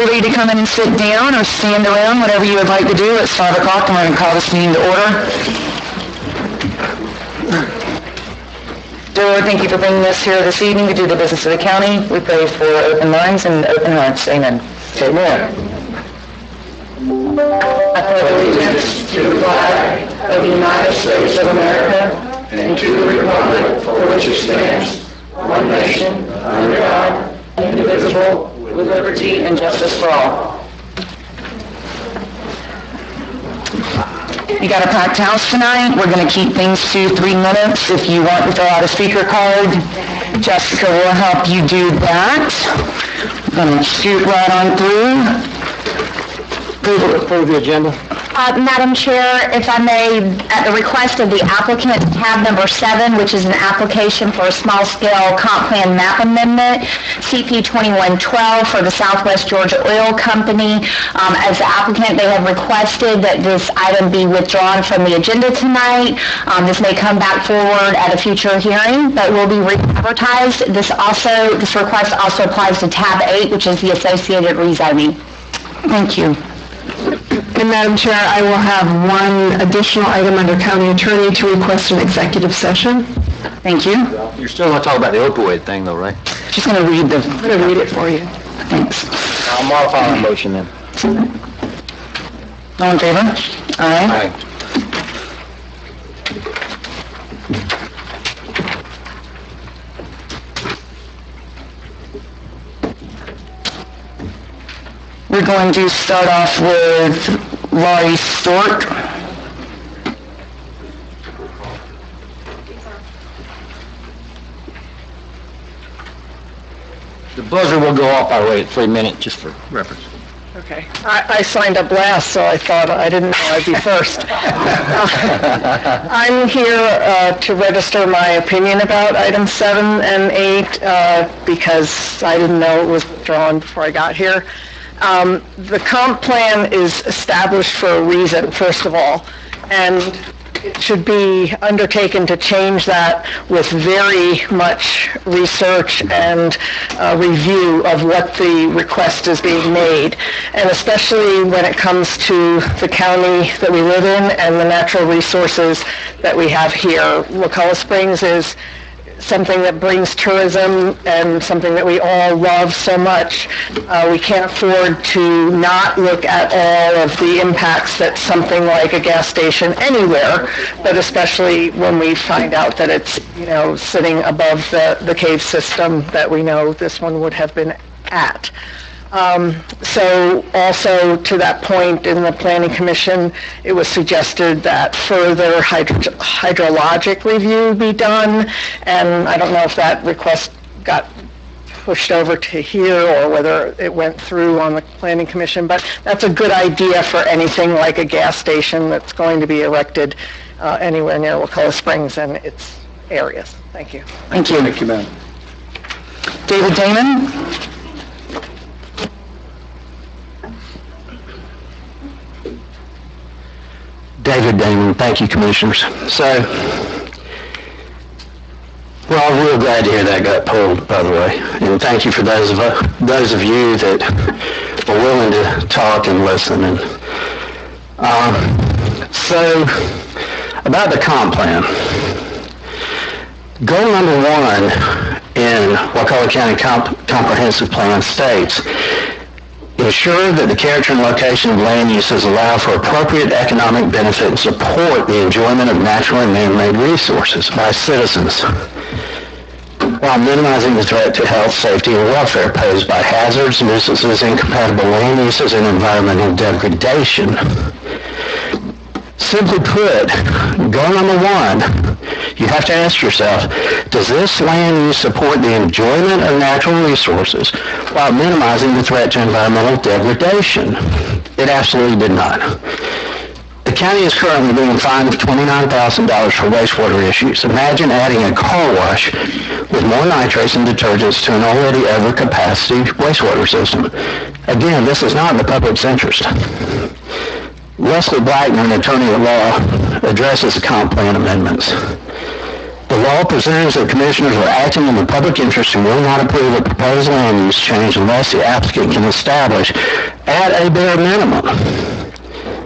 liberty to come in and sit down or stand around, whatever you would like to do. It's 5 o'clock and we're going to call this meeting to order. Dear Lord, thank you for bringing us here this evening to do the business of the county. We pray for open minds and open hearts. Amen. Amen. I pledge allegiance to the flag of the United States of America and to the republic for which it stands, one nation, under God, indivisible, with liberty and justice for all. You got a packed house tonight. We're going to keep things to 3 minutes. If you want to fill out a speaker card, Jessica will help you do that. I'm going to scoot right on through. Approve the agenda. Madam Chair, if I may, at the request of the applicant, tab number 7, which is an application for a small-scale comp plan map amendment, CP 2112 for the Southwest Georgia Oil Company. As the applicant, they have requested that this item be withdrawn from the agenda tonight. This may come back forward at a future hearing, but will be re-advertised. This request also applies to tab 8, which is the associated rezoning. Thank you. And Madam Chair, I will have one additional item under County Attorney to request an executive session. Thank you. You're still going to talk about the opioid thing, though, right? Just going to read I'm going to read it for you. Thanks. I'll modify my motion then. All in favor? Aye. Aye. We're going to start off with Laurie Stork. The buzzer will go off, by the way, at 3 minutes, just for reference. Okay. I signed up last, so I thought I didn't know I'd be first. I'm here to register my opinion about items 7 and 8 because I didn't know it was withdrawn before I got here. The comp plan is established for a reason, first of all, and it should be undertaken to change that with very much research and review of what the request is being made, and especially when it comes to the county that we live in and the natural resources that we have here. Wakulla Springs is something that brings tourism and something that we all love so much. We can't afford to not look at all of the impacts that something like a gas station anywhere, but especially when we find out that it's, sitting above the cave system that we know this one would have been at. So also to that point in the Planning Commission, it was suggested that further hydrologic review be done, and I don't know if that request got pushed over to here or whether it went through on the Planning Commission, but that's a good idea for anything like a gas station that's going to be erected anywhere near Wakulla Springs and its areas. Thank you. Thank you. Thank you, ma'am. David Damon. David Damon, thank you, Commissioners. So, we're all real glad to hear that got pulled, by the way. And thank you for those of you that are willing to talk and listen. And so, about the comp plan. Goal number 1 in Wakulla County Comprehensive Plan states, ensure that the character and location of land uses allow for appropriate economic benefit and support the enjoyment of natural and man-made resources by citizens, while minimizing the threat to health, safety, and welfare posed by hazards, nuisances, incompatible land uses, and environmental degradation. Simply put, goal number 1, you have to ask yourself, does this land use support the enjoyment of natural resources while minimizing the threat to environmental degradation? It absolutely did not. The county is currently being fined $29,000 for wastewater issues. Imagine adding a car wash with more nitrates and detergents to an already overcapacity wastewater system. Again, this is not in the public's interest. Leslie Blackman, an attorney at law, addresses the comp plan amendments. The The law presumes that commissioners are acting in the public interest and will not approve a proposed land use change unless the applicant can establish, at a bare minimum,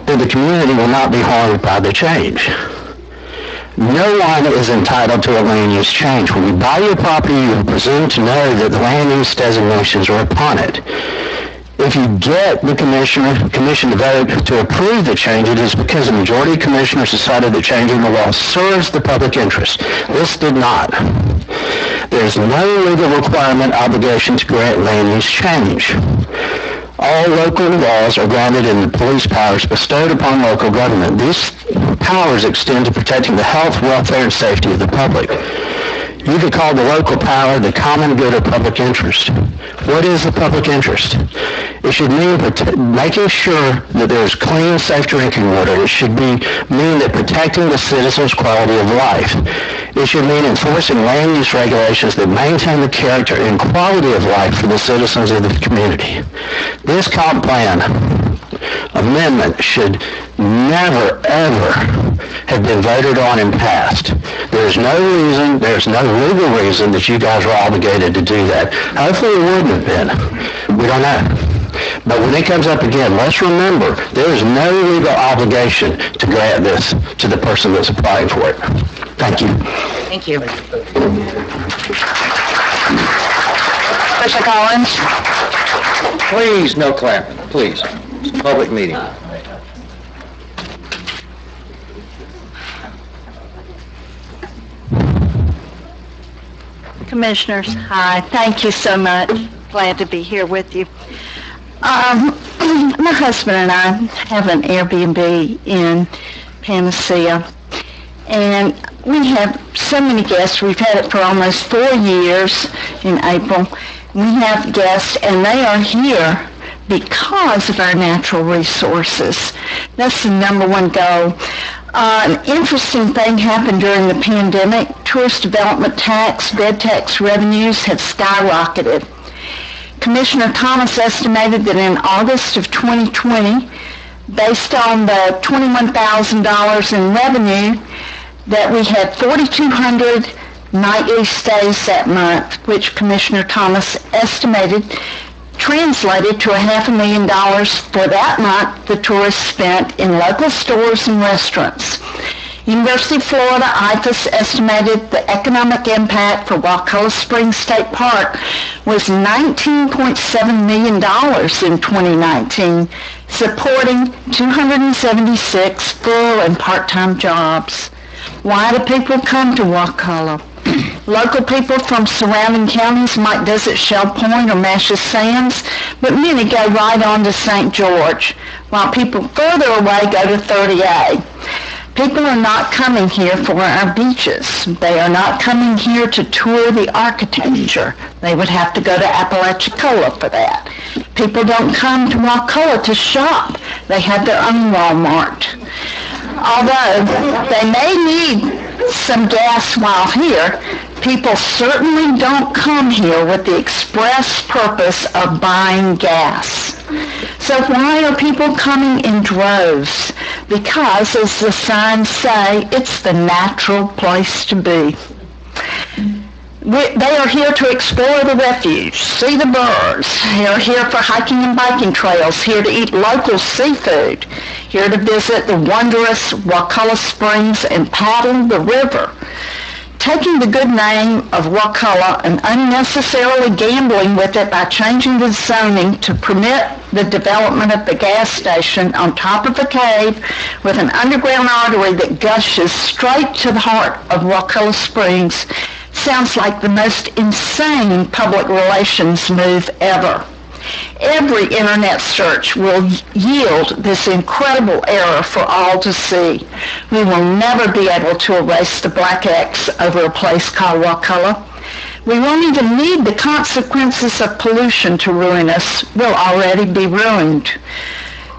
that the community will not be harmed by the change. No one is entitled to a land use change. When you buy your property, you are presumed to know that the land use designations are upon it. If you get the commission to vote to approve the change, it is because the majority of commissioners decided that changing the law serves the public interest. This did not. There is no legal requirement, obligation to grant land use change. All local laws are grounded in the police powers bestowed upon local government. These powers extend to protecting the health, welfare, and safety of the public. You could call the local power the common good or public interest. What is the public interest? It should mean making sure that there is clean, safe drinking water. It should mean that protecting the citizens' quality of life. It should mean enforcing land use regulations that maintain the character and quality of life for the citizens of the community. This comp plan amendment should never, ever have been voted on and passed. There's no legal reason that you guys were obligated to do that. Hopefully it wouldn't have been. We don't know. But when it comes up again, let's remember, there is no legal obligation to grant this to the person that's applying for it. Thank you. Thank you. Commissioner Collins? Please, no clapping, please. It's a public meeting. Commissioners, hi. Thank you so much. Glad to be here with you. My husband and I have an Airbnb in Panacea, and we have so many guests. We've had it for almost 4 years in April. We have guests, and they are here because of our natural resources. That's the number one goal. An interesting thing happened during the pandemic. Tourist development tax, bed tax revenues have skyrocketed. Commissioner Thomas estimated that in August of 2020, based on the $21,000 in revenue, that we had 4,200 nightly stays that month, which Commissioner Thomas estimated translated to $500,000 for that month the tourists spent in local stores and restaurants. University of Florida IFAS estimated the economic impact for Wakulla Springs State Park was $19.7 million in 2019, supporting 276 full and part-time jobs. Why do people come to Wakulla? Local people from surrounding counties might visit Shell Point or Mashes Sands, but many go right on to St. George, while people further away go to 30A. People are not coming here for our beaches. They are not coming here to tour the architecture. They would have to go to Apalachicola for that. People don't come to Wakulla to shop. They have their own Walmart. Although they may need some gas while here, people certainly don't come here with the express purpose of buying gas. So why are people coming in droves? Because, as the signs say, it's the natural place to be. They are here to explore the refuge, see the birds. They are here for hiking and biking trails, here to eat local seafood, here to visit the wondrous Wakulla Springs and paddle the river. Taking the good name of Wakulla and unnecessarily gambling with it by changing the zoning to permit the development of the gas station on top of a cave with an underground artery that gushes straight to the heart of Wakulla Springs sounds like the most insane public relations move ever. Every internet search will yield this incredible error for all to see. We will never be able to erase the black X over a place called Wakulla. We won't even need the consequences of pollution to ruin us. We'll already be ruined.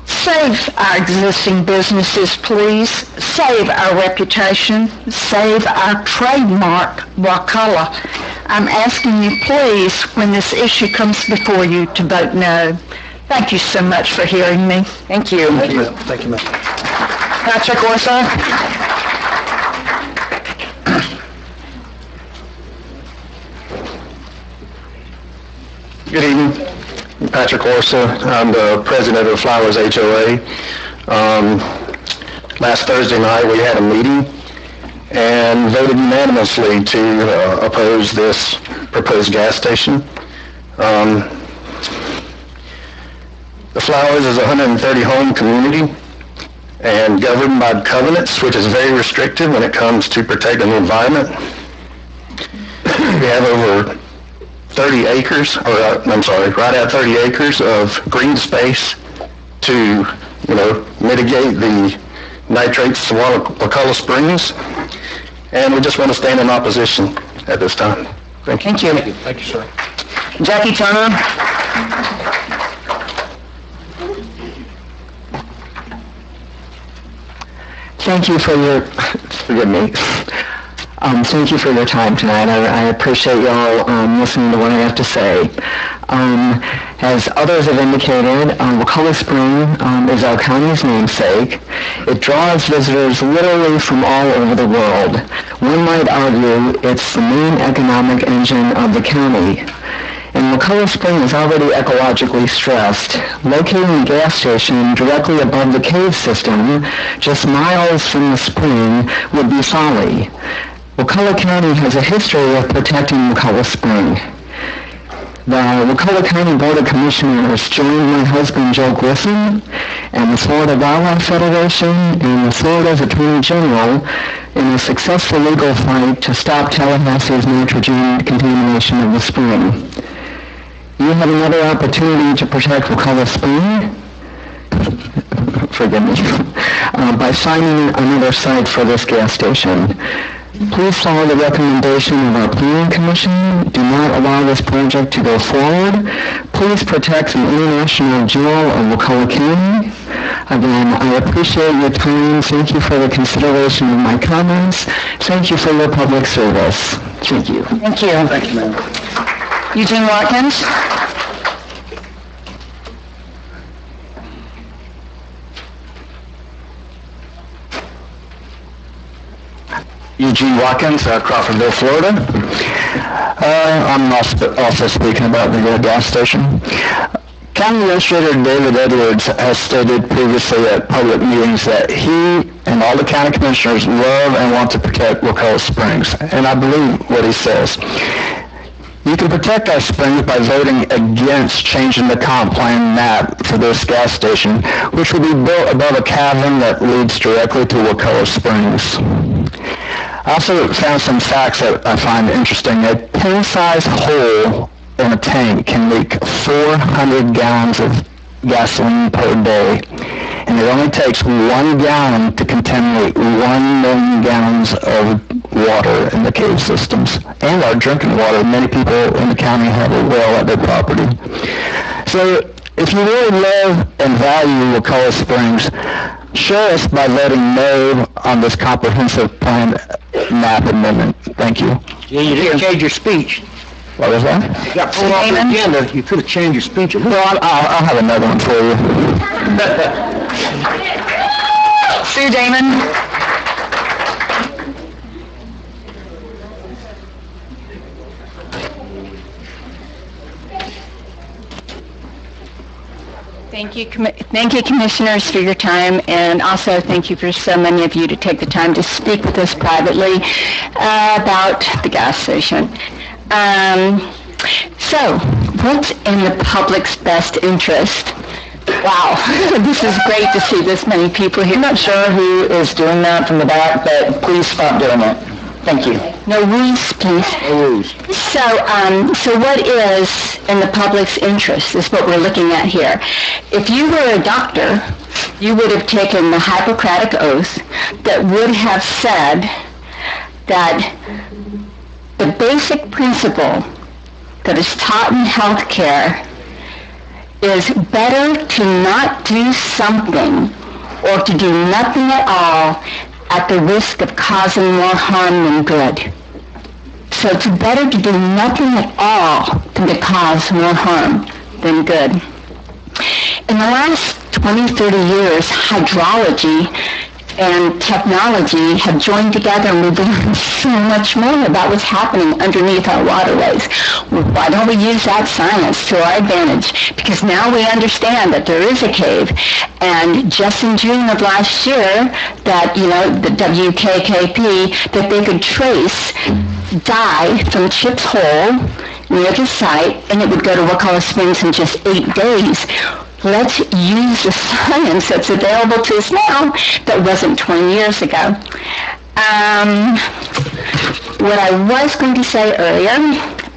Save our existing businesses, please. Save our reputation. Save our trademark, Wakulla. I'm asking you, please, when this issue comes before you, to vote no. Thank you so much for hearing me. Thank you. Thank you, ma'am. Patrick Orsa? Good evening. Patrick Orsa. I'm the president of Flowers HOA. Last Thursday night, we had a meeting and voted unanimously to oppose this proposed gas station. The Flowers is a 130-home community and governed by covenants, which is very restrictive when it comes to protecting the environment. We have over 30 acres, right at 30 acres of green space to, mitigate the nitrates to Wakulla Springs, and we just want to stand in opposition at this time. Thank you. Thank you. Thank you, sir. Jackie Turner? Thank you for your, forgive me. Thank you for your time tonight. I appreciate y'all listening to what I have to say. As others have indicated, Wakulla Spring is our county's namesake. It draws visitors literally from all over the world. One might argue it's the main economic engine of the county. And Wakulla Spring is already ecologically stressed. Locating a gas station directly above the cave system, just miles from the spring, would be folly. Wakulla County has a history of protecting Wakulla Spring. The Wakulla County Board of Commissioners joined my husband Joe Griffin and the Florida Wildlife Federation and Florida's Attorney General in a successful legal fight to stop Tallahassee's nitrogen contamination of the spring. You have another opportunity to protect Wakulla Spring, forgive me, by finding another site for this gas station. Please follow the recommendation of our planning commission. Do not allow this project to go forward. Please protect the international jewel of Wakulla County. Again, I appreciate your time. Thank you for the consideration of my comments. Thank you for your public service. Thank you. Thank you. Thank you, ma'am. Eugene Watkins? Eugene Watkins, Crawfordville, Florida. I'm also speaking about the gas station. County Administrator David Edwards has stated previously at public meetings that he and all the county commissioners love and want to protect Wakulla Springs, and I believe what he says. You can protect our springs by voting against changing the comp plan map for this gas station, which will be built above a cavern that leads directly to Wakulla Springs. I also found some facts that I find interesting. A pen-sized hole in a tank can leak 400 gallons of gasoline per day, and it only takes 1 gallon to contaminate 1 million gallons of water in the cave systems and our drinking water. Many people in the county have a well at their property. So if you really love and value Wakulla Springs, show us by voting no on this comprehensive plan map amendment. Thank you. Yeah, you didn't change your speech. What was that? You got pulled off the agenda. You could have changed your speech. Well, I'll have another one for you. Sue Damon? Thank you, Commissioners, for your time, and also thank you for so many of you to take the time to speak with us privately about the gas station. So, what's in the public's best interest? Wow, this is great to see this many people here. I'm not sure who is doing that from the back, but please stop doing it. Thank you. No rules, please. No rules. So what is in the public's interest is what we're looking at here. If you were a doctor, you would have taken the Hippocratic Oath that would have said that the basic principle that is taught in healthcare is better to not do something or to do nothing at all at the risk of causing more harm than good. So it's better to do nothing at all than to cause more harm than good. In the last 20, 30 years, hydrology and technology have joined together, and we've learned so much more about what's happening underneath our waterways. Why don't we use that science to our advantage? Because now we understand that there is a cave, and just in June of last year, that, the WKKP, that they could trace dye from Chip's Hole near the site, and it would go to Wakulla Springs in just 8 days. Let's use the science that's available to us now that wasn't 20 years ago. What I was going to say earlier,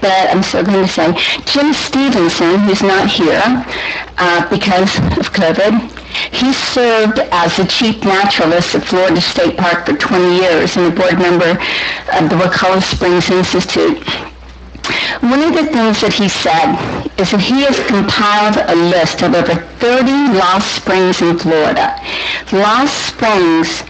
but I'm still going to say, Jim Stevenson, who's not here because of COVID, he served as the chief naturalist at Florida State Park for 20 years and a board member of the Wakulla Springs Institute. One of the things that he said is that he has compiled a list of over 30 lost springs in Florida. Lost springs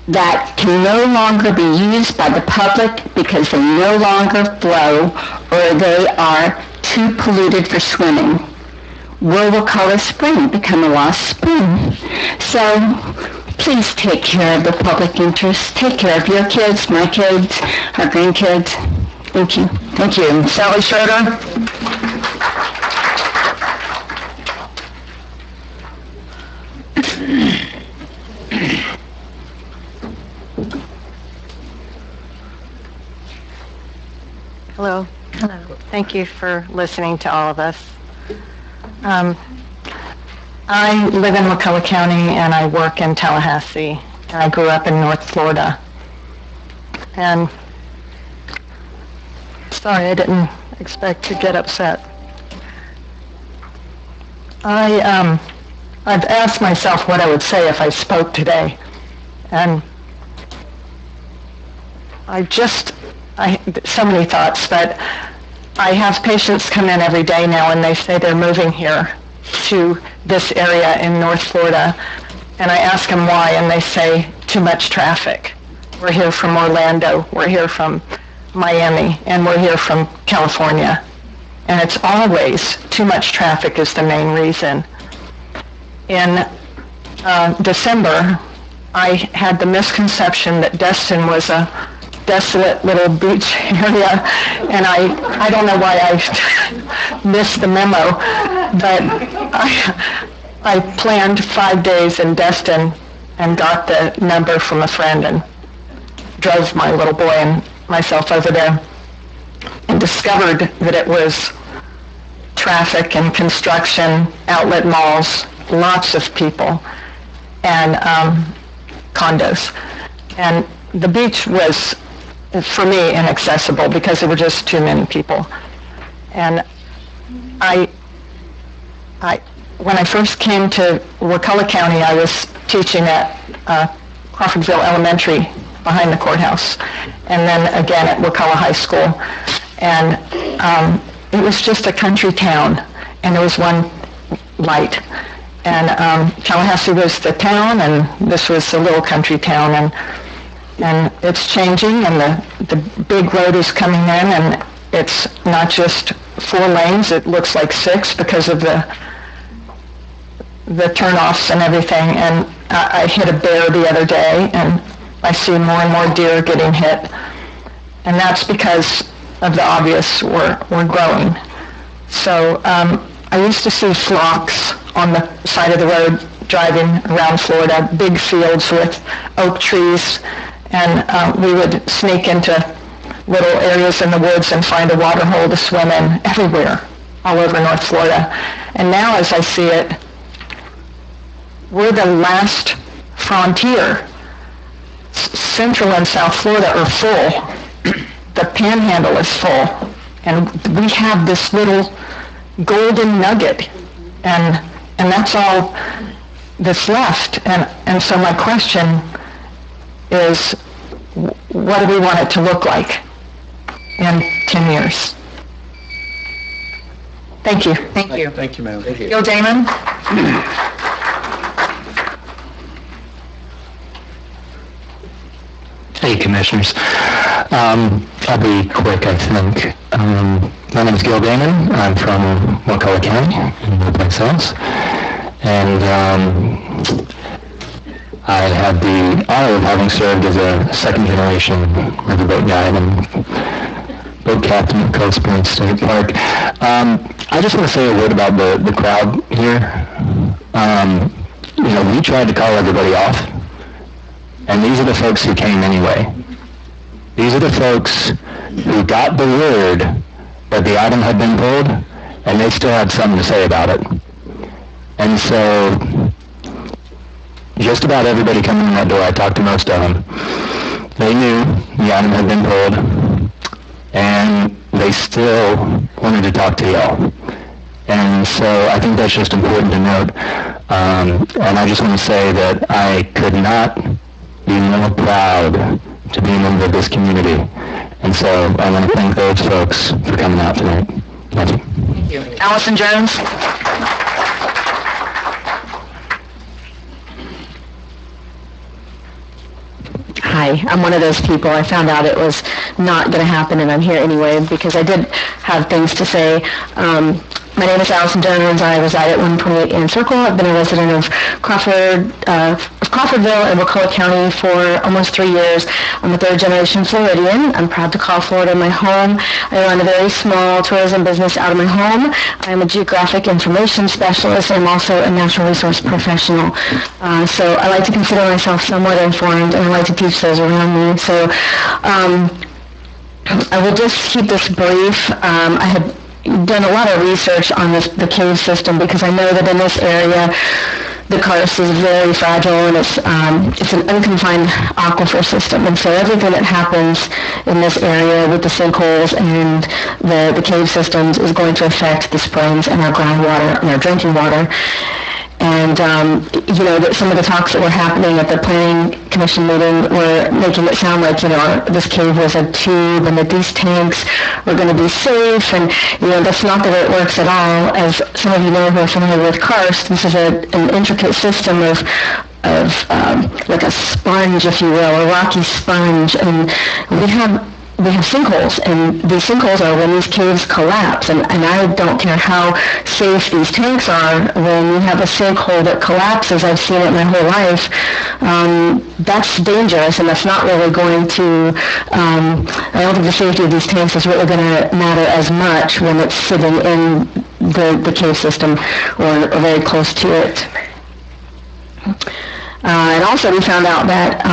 that can no longer be used by the public because they no longer flow or they are too polluted for swimming. Will Wakulla Spring become a lost spring? So please take care of the public interest. Take care of your kids, my kids, our grandkids. Thank you. Thank you. Sally Schroeder? Hello. Hello. Thank you for listening to all of us. I live in Wakulla County and I work in Tallahassee. And I grew up in North Florida. And sorry, I didn't expect to get upset. I've asked myself what I would say if I spoke today. And so many thoughts, but I have patients come in every day now and they say they're moving here to this area in North Florida. And I ask them why, and they say, too much traffic. We're here from Orlando, we're here from Miami, and we're here from California. And it's always too much traffic is the main reason. In December, I had the misconception that Destin was a desolate little beach area, and I don't know why I missed the memo, but I planned 5 days in Destin and got the number from a friend and drove my little boy and myself over there and discovered that it was traffic and construction, outlet malls, lots of people, and condos. And the beach was, for me, inaccessible because there were just too many people. And when I first came to Wakulla County, I was teaching at Crawfordville Elementary behind the courthouse, and then again at Wakulla High School. And it was just a country town, and there was one light. And Tallahassee was the town, and this was a little country town, and it's changing, and the big road is coming in, and it's not just 4 lanes, it looks like 6 because of the turnoffs and everything. And I hit a bear the other day, and I see more and more deer getting hit. And that's because of the obvious, we're growing. So I used to see flocks on the side of the road driving around Florida, big fields with oak trees, and we would sneak into little areas in the woods and find a water hole to swim in everywhere, all over North Florida. And now as I see it, we're the last frontier. Central and South Florida are full. The Panhandle is full. And we have this little golden nugget. And that's all that's left. And so my question is, what do we want it to look like in 10 years? Thank you. Thank you. Thank you, ma'am. Gil Damon? Hey, Commissioners. I'll be quick, I think. My name is Gil Damon. I'm from Wakulla County in North South. And I had the honor of having served as a second-generation riverboat guide and boat captain at Cold Springs State Park. I just want to say a word about the crowd here. We tried to call everybody off, and these are the folks who came anyway. These are the folks who got the word that the item had been pulled, and they still had something to say about it. And so, just about everybody coming in that door, I talked to most of them. They knew the item had been pulled, and they still wanted to talk to y'all. And so I think that's just important to note. And I just want to say that I could not be more proud to be a member of this community. And so I want to thank those folks for coming out tonight. Thank you. Allison Jones? Hi, I'm one of those people. I found out it was not going to happen, and I'm here anyway because I did have things to say. My name is Allison Jones. I reside at 128 Ann Circle. I've been a resident of Crawfordville and Wakulla County for almost 3 years. I'm a third-generation Floridian. I'm proud to call Florida my home. I run a very small tourism business out of my home. I'm a geographic information specialist. I'm also a natural resource professional. So I like to consider myself somewhat informed, and I like to teach those around me. So I will just keep this brief. I had done a lot of research on the cave system because I know that in this area the karst is very fragile and it's an unconfined aquifer system, and so everything that happens in this area with the sinkholes and the cave systems is going to affect the springs and our groundwater and our drinking water. And, some of the talks that were happening at the Planning Commission meeting were making it sound like, this cave was a tube and that these tanks were going to be safe. And, that's not the way it works at all. As some of you know who are familiar with karst, this is an intricate system of like a sponge, if you will, a rocky sponge. And we have sinkholes, and these sinkholes are when these caves collapse, and I don't care how safe these tanks are, when you have a sinkhole that collapses, I've seen it my whole life, that's dangerous, and that's not really going to, I don't think the safety of these tanks is really going to matter as much when it's sitting in the cave system or very close to it. And also we found out that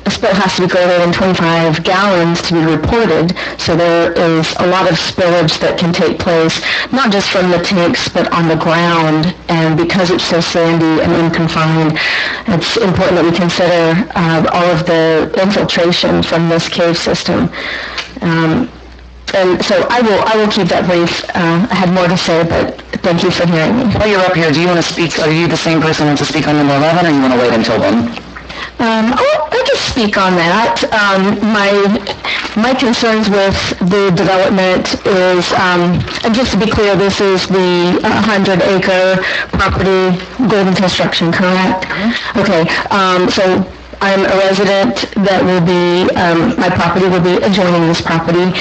a spill has to be greater than 25 gallons to be reported. So there is a lot of spillage that can take place, not just from the tanks, but on the ground. And because it's so sandy and unconfined, it's important that we consider all of the infiltration from this cave system. And so I will keep that brief. I had more to say, but thank you for hearing me. While you're up here, do you want to speak? Are you the same person who wants to speak on number 11, or you want to wait until then? I'll just speak on that. My concerns with the development is, and just to be clear, this is the 100-acre property, Golden Construction, correct? Okay. So I'm a resident that will be, my property will be adjoining this property,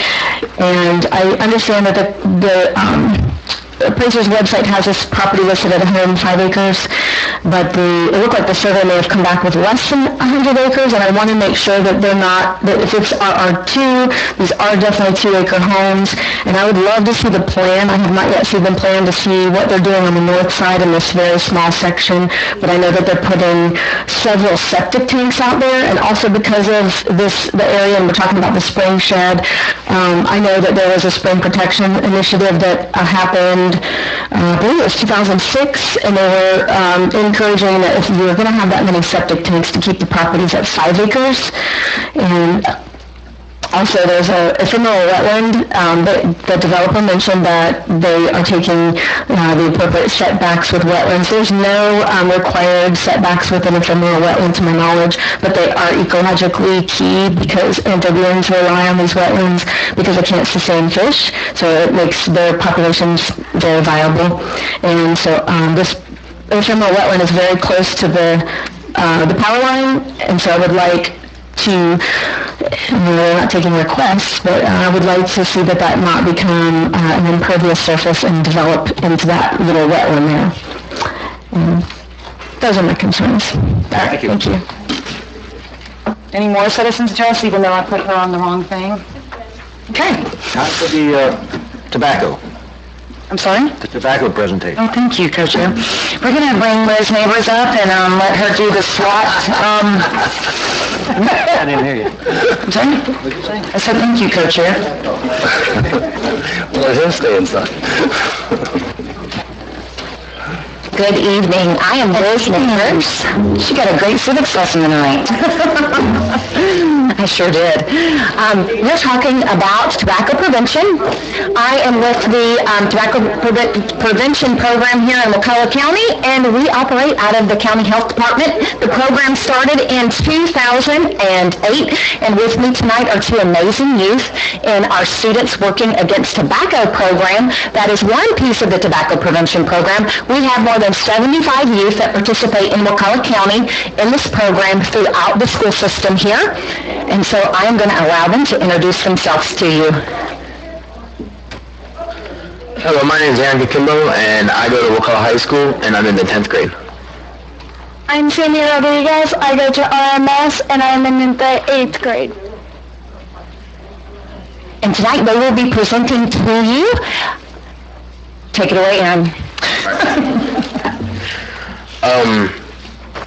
and I understand that the appraiser's website has this property listed at 105 acres, but it looked like the survey may have come back with less than 100 acres, and I want to make sure that they're not, that if it's RR2, these are definitely 2-acre homes, and I would love to see the plan. I have not yet seen the plan to see what they're doing on the north side in this very small section, but I know that they're putting several septic tanks out there, and also because of the area, and we're talking about the spring shed, I know that there was a spring protection initiative that happened, I believe it was 2006, and they were encouraging that if you were going to have that many septic tanks, to keep the properties at 5 acres. And also, there's a ephemeral wetland. The developer mentioned that they are taking the appropriate setbacks with wetlands. There's no required setbacks with an ephemeral wetland, to my knowledge, but they are ecologically key because amphibians rely on these wetlands because they can't sustain fish, so it makes their populations very viable. And so this ephemeral wetland is very close to the power line, and so I would like to, we're not taking requests, but I would like to see that not become an impervious surface and develop into that little wetland there. Those are my concerns. Thank you. Thank you. Any more citizens address, even though I put her on the wrong thing? Okay, Time for the tobacco, I'm sorry? the tobacco presentation. Oh, thank you, Co-Chair. We're going to bring Liz Neighbors up and let her do the SWOT. I didn't hear you. I'm sorry? What did you say? I said thank you, Co-Chair. Let him stay inside. Good evening. I am Liz Neighbors. She got a great civics lesson tonight. I sure did. We're talking about tobacco prevention. I am with the tobacco prevention program here in Wakulla County, and we operate out of the county health department. The program started in 2008, and with me tonight are two amazing youth in our Students Working Against Tobacco program. That is one piece of the tobacco prevention program. We have more than 75 youth that participate in Wakulla County in this program throughout the school system here. And so I'm going to allow them to introduce themselves to you. Hello, my name is Aaron Kimbo, and I go to Wakulla High School, and I'm in the 10th grade. I'm Sammy Rodriguez. I go to RMS, and I'm in the 8th grade. And tonight they will be presenting to you. Take it away, Aaron.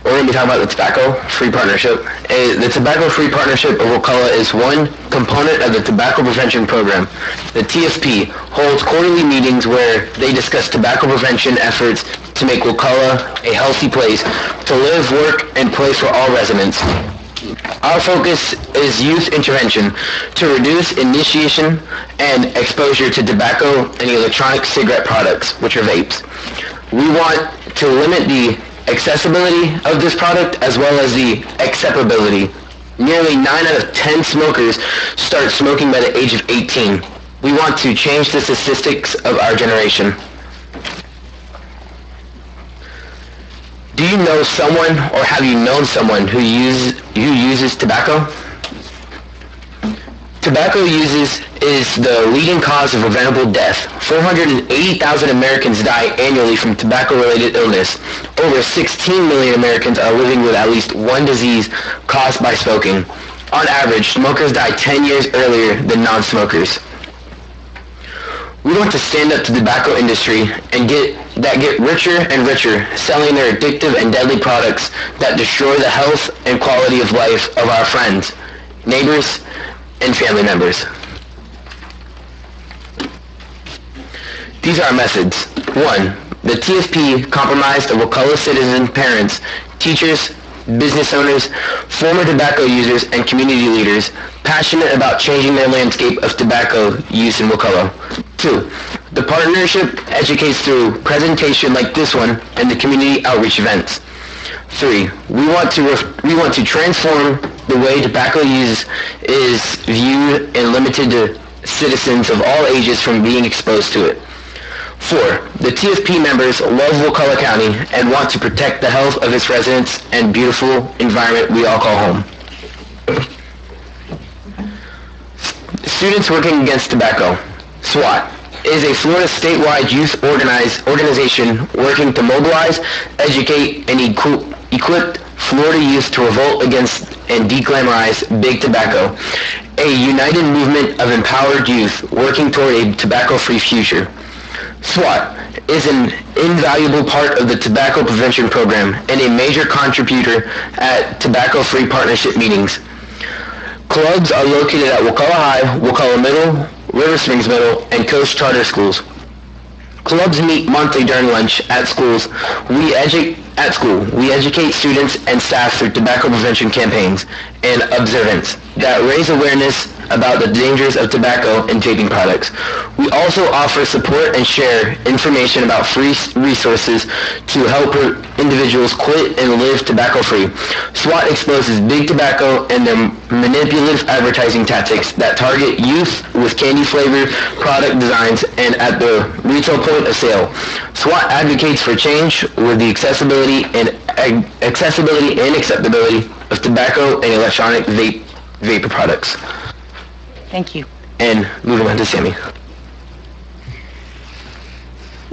We're going to be talking about the Tobacco-Free Partnership. The Tobacco-Free Partnership of Wakulla is one component of the Tobacco Prevention Program. The TFP holds quarterly meetings where they discuss tobacco prevention efforts to make Wakulla a healthy place to live, work, and play for all residents. Our focus is youth intervention to reduce initiation and exposure to tobacco and electronic cigarette products, which are vapes. We want to limit the accessibility of this product as well as the acceptability. Nearly 9 out of 10 smokers start smoking by the age of 18. We want to change the statistics of our generation. Do you know someone or have you known someone who uses tobacco? Tobacco use is the leading cause of preventable death. 480,000 Americans die annually from tobacco-related illness. Over 16 million Americans are living with at least one disease caused by smoking. On average, smokers die 10 years earlier than non-smokers. We want to stand up to the tobacco industry and get richer and richer, selling their addictive and deadly products that destroy the health and quality of life of our friends, neighbors, and family members. These are our methods. 1. The TFP comprised of Wakulla citizen parents, teachers, business owners, former tobacco users, and community leaders passionate about changing the landscape of tobacco use in Wakulla. 2. The partnership educates through presentation like this one and the community outreach events. 3. We want to transform the way tobacco use is viewed and limited to citizens of all ages from being exposed to it. 4. The TFP members love Wakulla County and want to protect the health of its residents and beautiful environment we all call home. Students Working Against Tobacco, SWAT, is a Florida statewide youth organization working to mobilize, educate, and equip Florida youth to revolt against and de-glamorize big tobacco, a united movement of empowered youth working toward a tobacco-free future. SWAT is an invaluable part of the Tobacco Prevention Program and a major contributor at Tobacco-Free Partnership meetings. Clubs are located at Wakulla High, Wakulla Middle, River Springs Middle, and Coast Charter Schools. Clubs meet monthly during lunch at schools. We educate students and staff through tobacco prevention campaigns and observance that raise awareness about the dangers of tobacco and vaping products. We also offer support and share information about free resources to help individuals quit and live tobacco-free. SWAT exposes big tobacco and their manipulative advertising tactics that target youth with candy-flavored product designs and at the retail point of sale. SWAT advocates for change with the accessibility and acceptability of tobacco and electronic vapor products. Thank you. And moving on to Sammy.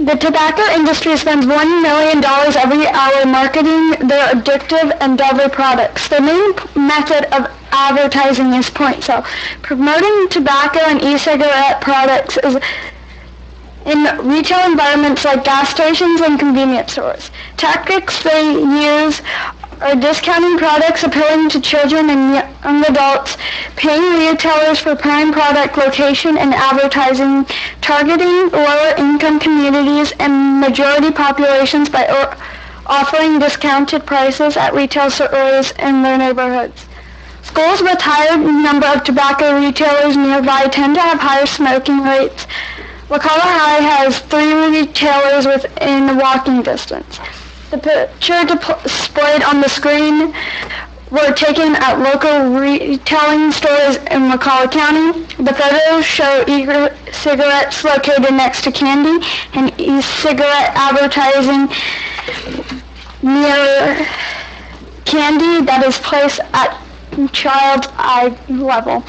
The tobacco industry spends $1 million every hour marketing their addictive endeavor products. The main method of advertising is point sale. Promoting tobacco and e-cigarette products is in retail environments like gas stations and convenience stores. Tactics they use are discounting products, appealing to children and young adults, paying retailers for prime product location and advertising, targeting lower-income communities and majority populations by offering discounted prices at retail stores in their neighborhoods. Schools with higher number of tobacco retailers nearby tend to have higher smoking rates. Wakulla High has 3 retailers within walking distance. The picture displayed on the screen were taken at local retailing stores in Wakulla County. The photos show e-cigarettes located next to candy and e-cigarette advertising near candy that is placed at child's eye level.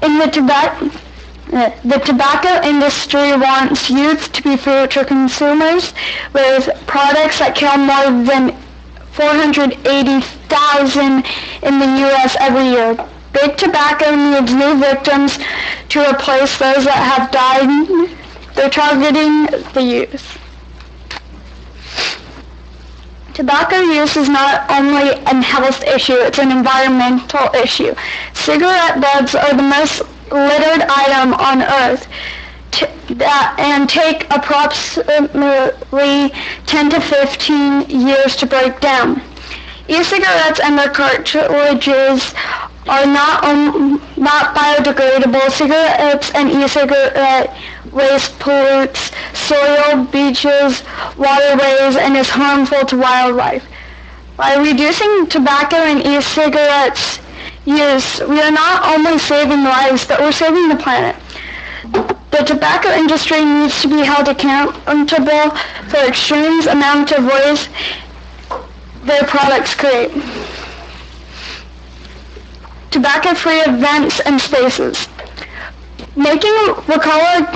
In the tobacco industry wants youth to be future consumers with products that kill more than 480,000 in the U.S. every year. Big Tobacco needs new victims to replace those that have died. They're targeting the youth. Tobacco use is not only a health issue, it's an environmental issue. Cigarette butts are the most littered item on Earth and take approximately 10 to 15 years to break down. E-cigarettes and their cartridges are not biodegradable. Cigarettes and e-cigarette waste pollutes soil, beaches, waterways, and is harmful to wildlife. By reducing tobacco and e-cigarettes use, we are not only saving lives, but we're saving the planet. The tobacco industry needs to be held accountable for extreme amount of waste their products create. Tobacco-free events and spaces. Making Wakulla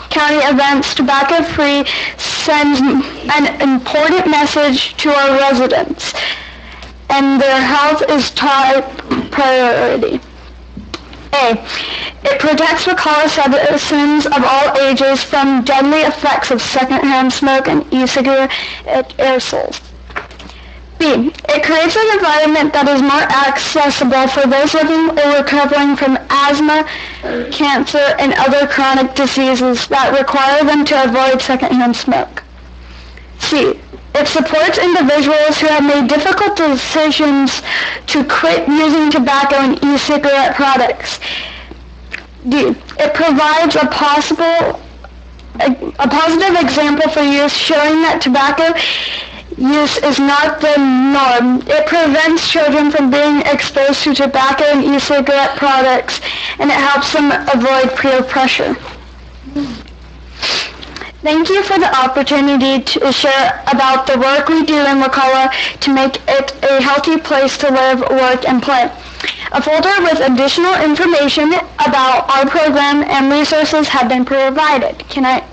County events tobacco-free sends an important message to our residents, and their health is top priority. A. It protects Wakulla citizens of all ages from deadly effects of secondhand smoke and e-cigarette aerosols. B. It creates an environment that is more accessible for those living or recovering from asthma, cancer, and other chronic diseases that require them to avoid secondhand smoke. C. It supports individuals who have made difficult decisions to quit using tobacco and e-cigarette products. D. It provides a positive example for youth, showing that tobacco use is not the norm. It prevents children from being exposed to tobacco and e-cigarette products, and it helps them avoid peer pressure. Thank you for the opportunity to share about the work we do in Wakulla to make it a healthy place to live, work, and play. A folder with additional information about our program and resources have been provided. Can I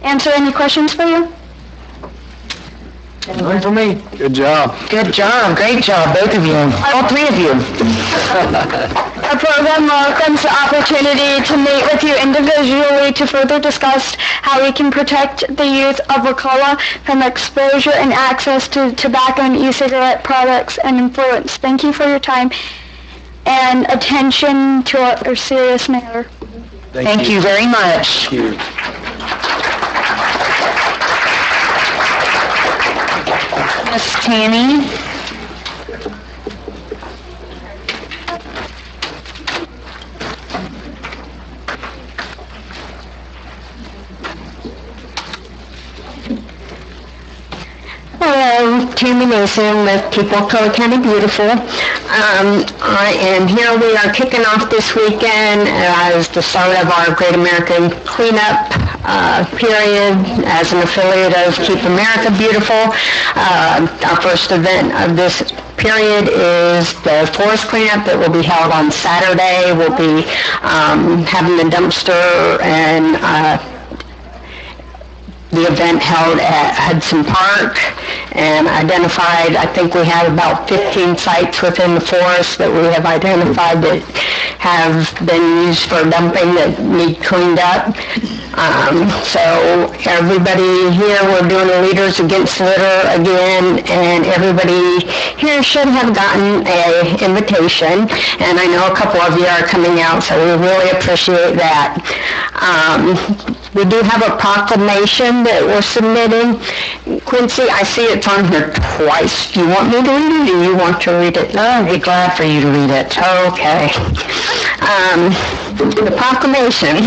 answer any questions for you? One for me. Good job. Good job, great job, both of you, all 3 of you. Our program welcomes the opportunity to meet with you individually to further discuss how we can protect the youth of Wakulla from exposure and access to tobacco and e-cigarette products and influence. Thank you for your time and attention to our serious matter. Thank you very much. Thank you. Ms. Tanny? Hello, Tammy Mason with Keep Wakulla County Beautiful. I am here. We are kicking off this weekend as the start of our Great American Cleanup period as an affiliate of Keep America Beautiful. Our first event of this period is the forest cleanup that will be held on Saturday. We'll be having the dumpster and the event held at Hudson Park and identified, I think we have about 15 sites within the forest that we have identified that have been used for dumping that need cleaned up. So everybody here, we're doing a Leaders Against Litter again, and everybody here should have gotten an invitation, and I know a couple of you are coming out, so we really appreciate that. We do have a proclamation that we're submitting. Quincy, I see it's on here twice. Do you want me to read it, or do you want to read it? I'd be glad for you to read it. Okay. The proclamation.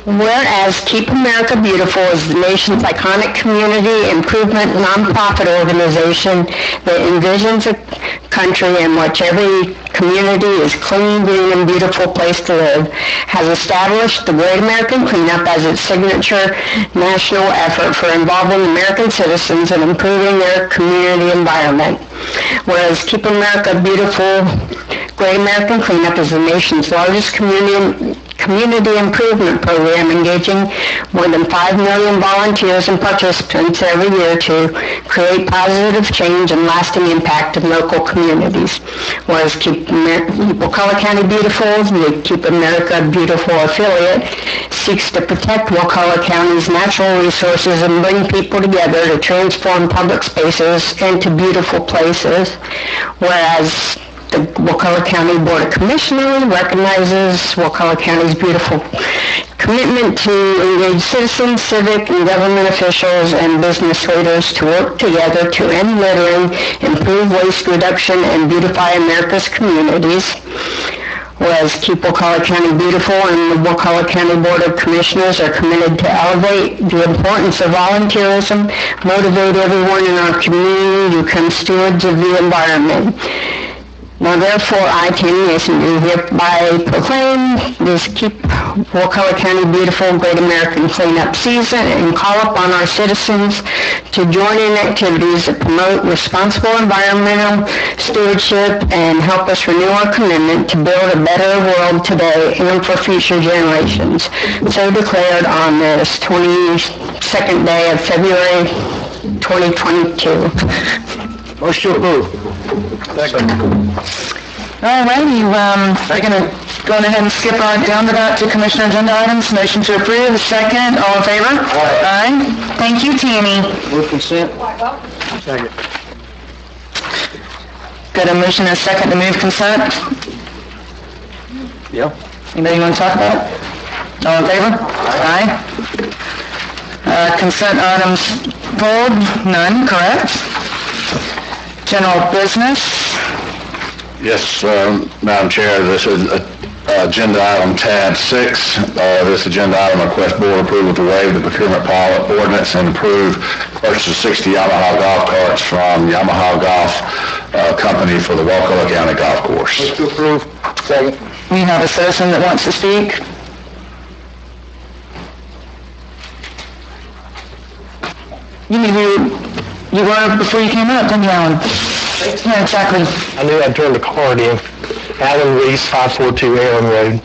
Whereas Keep America Beautiful is the nation's iconic community improvement nonprofit organization that envisions a country in which every community is clean, green, and beautiful place to live, has established the Great American Cleanup as its signature national effort for involving American citizens in improving their community environment. Whereas Keep America Beautiful Great American Cleanup is the nation's largest community improvement program, engaging more than 5 million volunteers and participants every year to create positive change and lasting impact in local communities. Whereas Keep Wakulla County Beautiful, the Keep America Beautiful affiliate, seeks to protect Wakulla County's natural resources and bring people together to transform public spaces into beautiful places. Whereas the Wakulla County Board of Commissioners recognizes Wakulla County's beautiful commitment to engage citizens, civic, and government officials and business leaders to work together to end littering, improve waste reduction, and beautify America's communities. Whereas Keep Wakulla County Beautiful and the Wakulla County Board of Commissioners are committed to elevate the importance of volunteerism, motivate everyone in our community to become stewards of the environment. Now therefore, I, Tammy Mason, do hereby proclaim this Keep Wakulla County Beautiful Great American Cleanup Season and call upon our citizens to join in activities that promote responsible environmental stewardship and help us renew our commitment to build a better world today and for future generations. So declared on this 22nd day of February 2022. Motion approved. Second. All righty, we're going to go ahead and skip right down to that, to Commissioner agenda items. Motion to approve, second. All in favor? Aye. Thank you, Tammy. Move consent. Second. Got a motion and a second to move consent. Yeah. Anybody want to talk about it? All in favor? Aye. Consent items pulled, none, correct? General business. Yes, Madam Chair, this is agenda item tab 6. This agenda item requests board approval to waive the procurement pilot ordinance and approve purchase of 60 Yamaha golf carts from Yamaha Golf Company for the Wakulla County Golf Course. Motion to approve. Second. We have a citizen that wants to speak. You were before you came up, didn't you, Alan? Yeah, exactly. I knew I'd turn the card in. Alan Reese, 542 Aaron Road.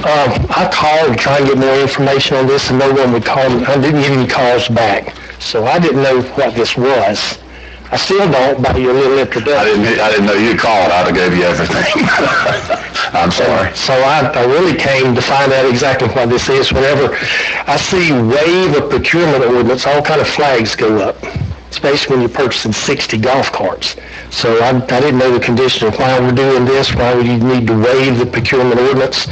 I called to try and get more information on this, and no one would call me. I didn't get any calls back, so I didn't know what this was. I still don't by your little introduction. I didn't know you'd call it. I'd have gave you everything. I'm sorry. So I really came to find out exactly what this is. Whenever I see waive of procurement ordinance, all kind of flags go up, especially when you're purchasing 60 golf carts. So I didn't know the condition of why we're doing this, why would you need to waive the procurement ordinance,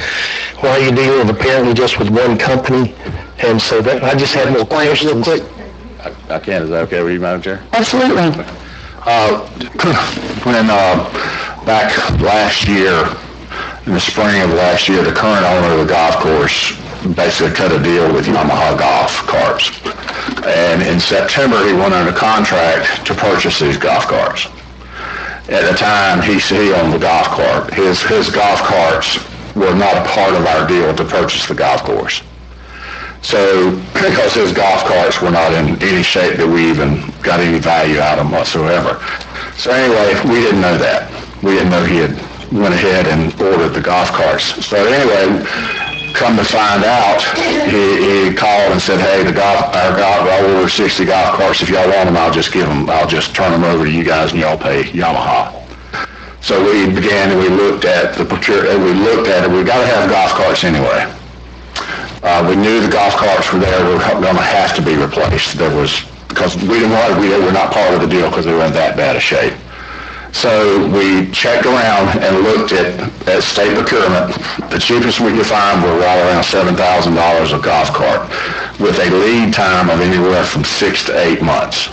why you're dealing with apparently just with one company. And so that I just had more questions. Real quick. I can. Is that okay with you, Madam Chair? Absolutely. When back last year, in the spring of last year, the current owner of the golf course basically cut a deal with Yamaha golf carts. And in September, he went under contract to purchase these golf carts. At the time, he owned the golf cart. His golf carts were not a part of our deal to purchase the golf course. So, because his golf carts were not in any shape that we even got any value out of them whatsoever. So anyway, we didn't know that. We didn't know he had went ahead and ordered the golf carts. So anyway, Come to find out, he called and said, hey, I ordered 60 golf carts. If y'all want them, I'll just turn them over to you guys and y'all pay Yamaha. So we began and we looked at it. We got to have golf carts anyway. We knew the golf carts were there, were going to have to be replaced. Because we were not part of the deal because they were in that bad a shape. So we checked around and looked at state procurement. The cheapest we could find were right around $7,000 a golf cart with a lead time of anywhere from 6 to 8 months.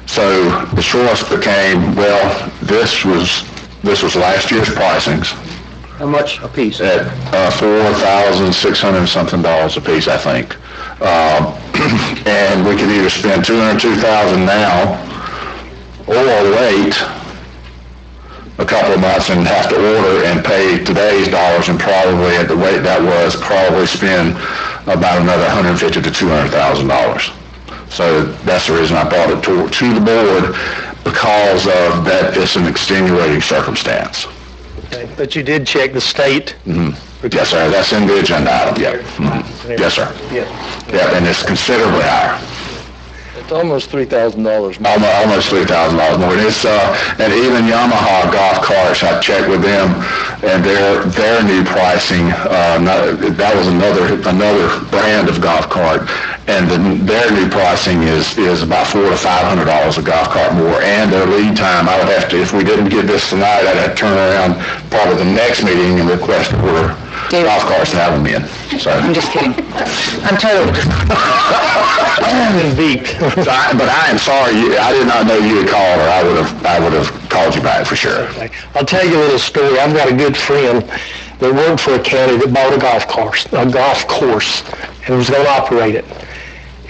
So the choice became, well, this was last year's pricings. How much a piece? At $4,600 something a piece, I think. And we could either spend $202,000 now or wait a couple of months and have to order and pay today's dollars, and probably at the rate that was, probably spend about another $150,000 to $200,000. So that's the reason I brought it to the board, because of that it's an extenuating circumstance. Okay, but you did check the state? Mm-hmm. Yes, sir. That's in the agenda item. Yep. Mm-hmm. Yes, sir. Yeah. Yep, and it's considerably higher. It's almost $3,000 more. Almost $3,000 more. It's and even Yamaha golf carts, I checked with them, and their new pricing. That was another brand of golf cart, and their new pricing is about $400 to $500 a golf cart more, and their lead time. I would have to, if we didn't get this tonight, I'd have to turn around probably the next meeting and request to order golf carts and have them in. So I'm just kidding. I'm totally beat. but I am sorry. I did not know you had called, or I would have called you back for sure. Okay. I'll tell you a little story. I've got a good friend that worked for a county that bought a golf course, and was going to operate it.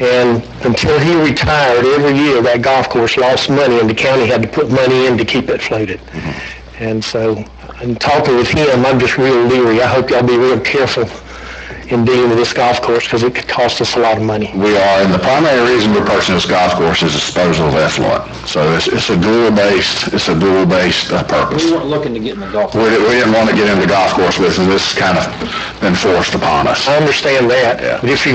And until he retired, every year that golf course lost money, and the county had to put money in to keep it floated. Mm-hmm. And so, in talking with him, I'm just real leery. I hope y'all be real careful in dealing with this golf course, because it could cost us a lot of money. We are, and the primary reason we're purchasing this golf course is disposal of effluent. So it's a dual-based purpose. We weren't looking to get in the golf. We didn't want to get into golf course with, and this has kind of been forced upon us. I understand that, Yeah. but if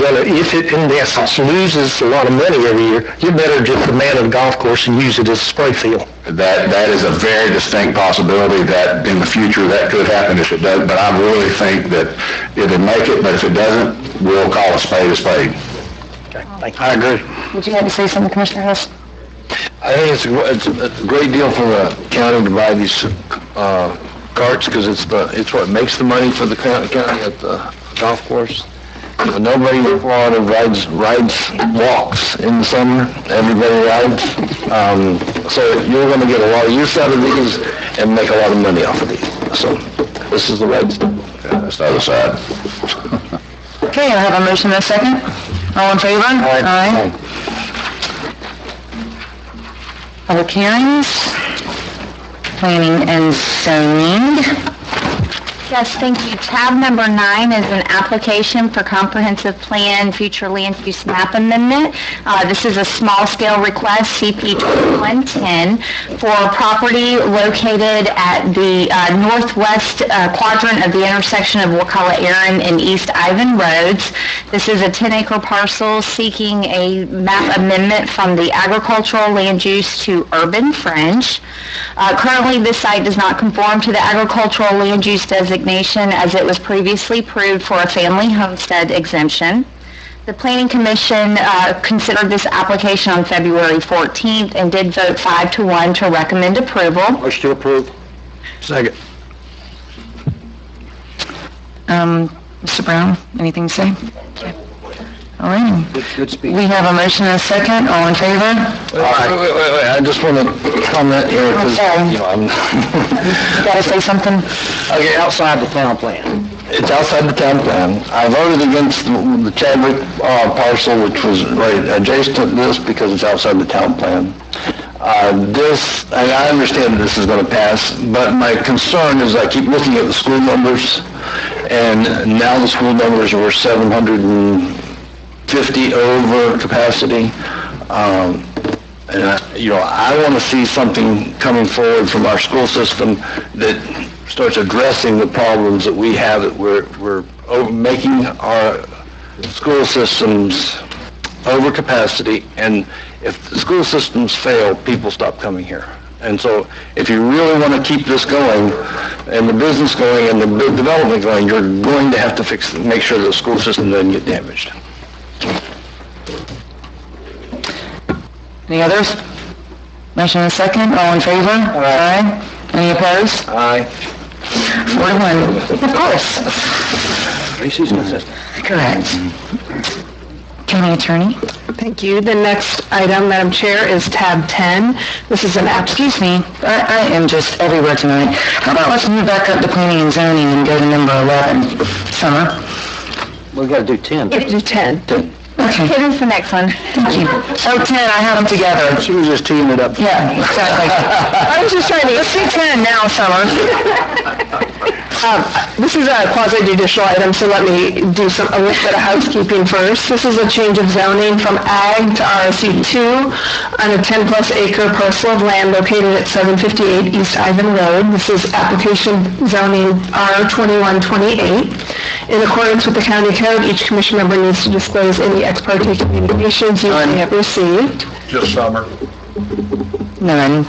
it in essence loses a lot of money every year, you better just abandon the golf course and use it as a spray field. That is a very distinct possibility that in the future that could happen if it does, but I really think that it'll make it, but if it doesn't, we'll call a spade a spade. Okay, thank you. I agree. Would you have to say something, Commissioner Hess? I think it's a great deal for the county to buy these carts, because it's what makes the money for the county at the golf course. Nobody in Florida walks in the summer. Everybody rides. So you're going to get a lot of use out of these and make a lot of money off of these. So this is the right step. Yeah, that's the other side. Okay, I have a motion and a second. All in favor? Aye. Public hearings, planning and zoning. Yes, thank you. Tab number 9 is an application for comprehensive plan future land use map amendment. This is a small-scale request, CP 2110, for property located at the northwest quadrant of the intersection of Wakulla Aaron and East Ivan Roads. This is a 10-acre parcel seeking a map amendment from the agricultural land use to urban fringe. Currently, this site does not conform to the agricultural land use designation as it was previously approved for a family homestead exemption. The Planning Commission considered this application on February 14th and did vote 5-1 to recommend approval. Motion to approve. Second. Mr. Brown, anything to say? Okay. All right. Good speech. We have a motion and a second. All in favor? Wait, I just want to comment here, because, I'm... You gotta say something? Okay, outside the town plan. It's outside the town plan. I voted against the Chadwick parcel, which was right adjacent to this, because it's outside the town plan. I understand that this is going to pass, but my concern is I keep looking at the school numbers, and now the school numbers were 750 over capacity. And I want to see something coming forward from our school system that starts addressing the problems that we have, that we're making our school systems over capacity, and if the school systems fail, people stop coming here. And so if you really want to keep this going, and the business going, and the development going, you're going to have to make sure the school system doesn't get damaged. Any others? Motion and a second, all in favor? Aye. Any opposed? Aye. 4-1. Of course. Tracy's consistent. Correct. County Attorney? Thank you. The next item, Madam Chair, is tab 10. This is an Excuse me, I am just everywhere tonight. How about let's move back up to planning and zoning and go to number 11? Summer? We've got to do 10. do 10. Okay. It is the next one. Thank you. Oh, 10, I have them together. She was just teeing it up. Yeah, exactly. I was just trying to, let's do 10 now, Summer. This is a quasi-judicial item, so let me do a little bit of housekeeping first. This is a change of zoning from Ag to RSC2 on a 10-plus acre parcel of land located at 758 East Ivan Road. This is application zoning R2128. In accordance with the county code, each commission member needs to disclose any ex parte communications you may have received. Just Summer. None.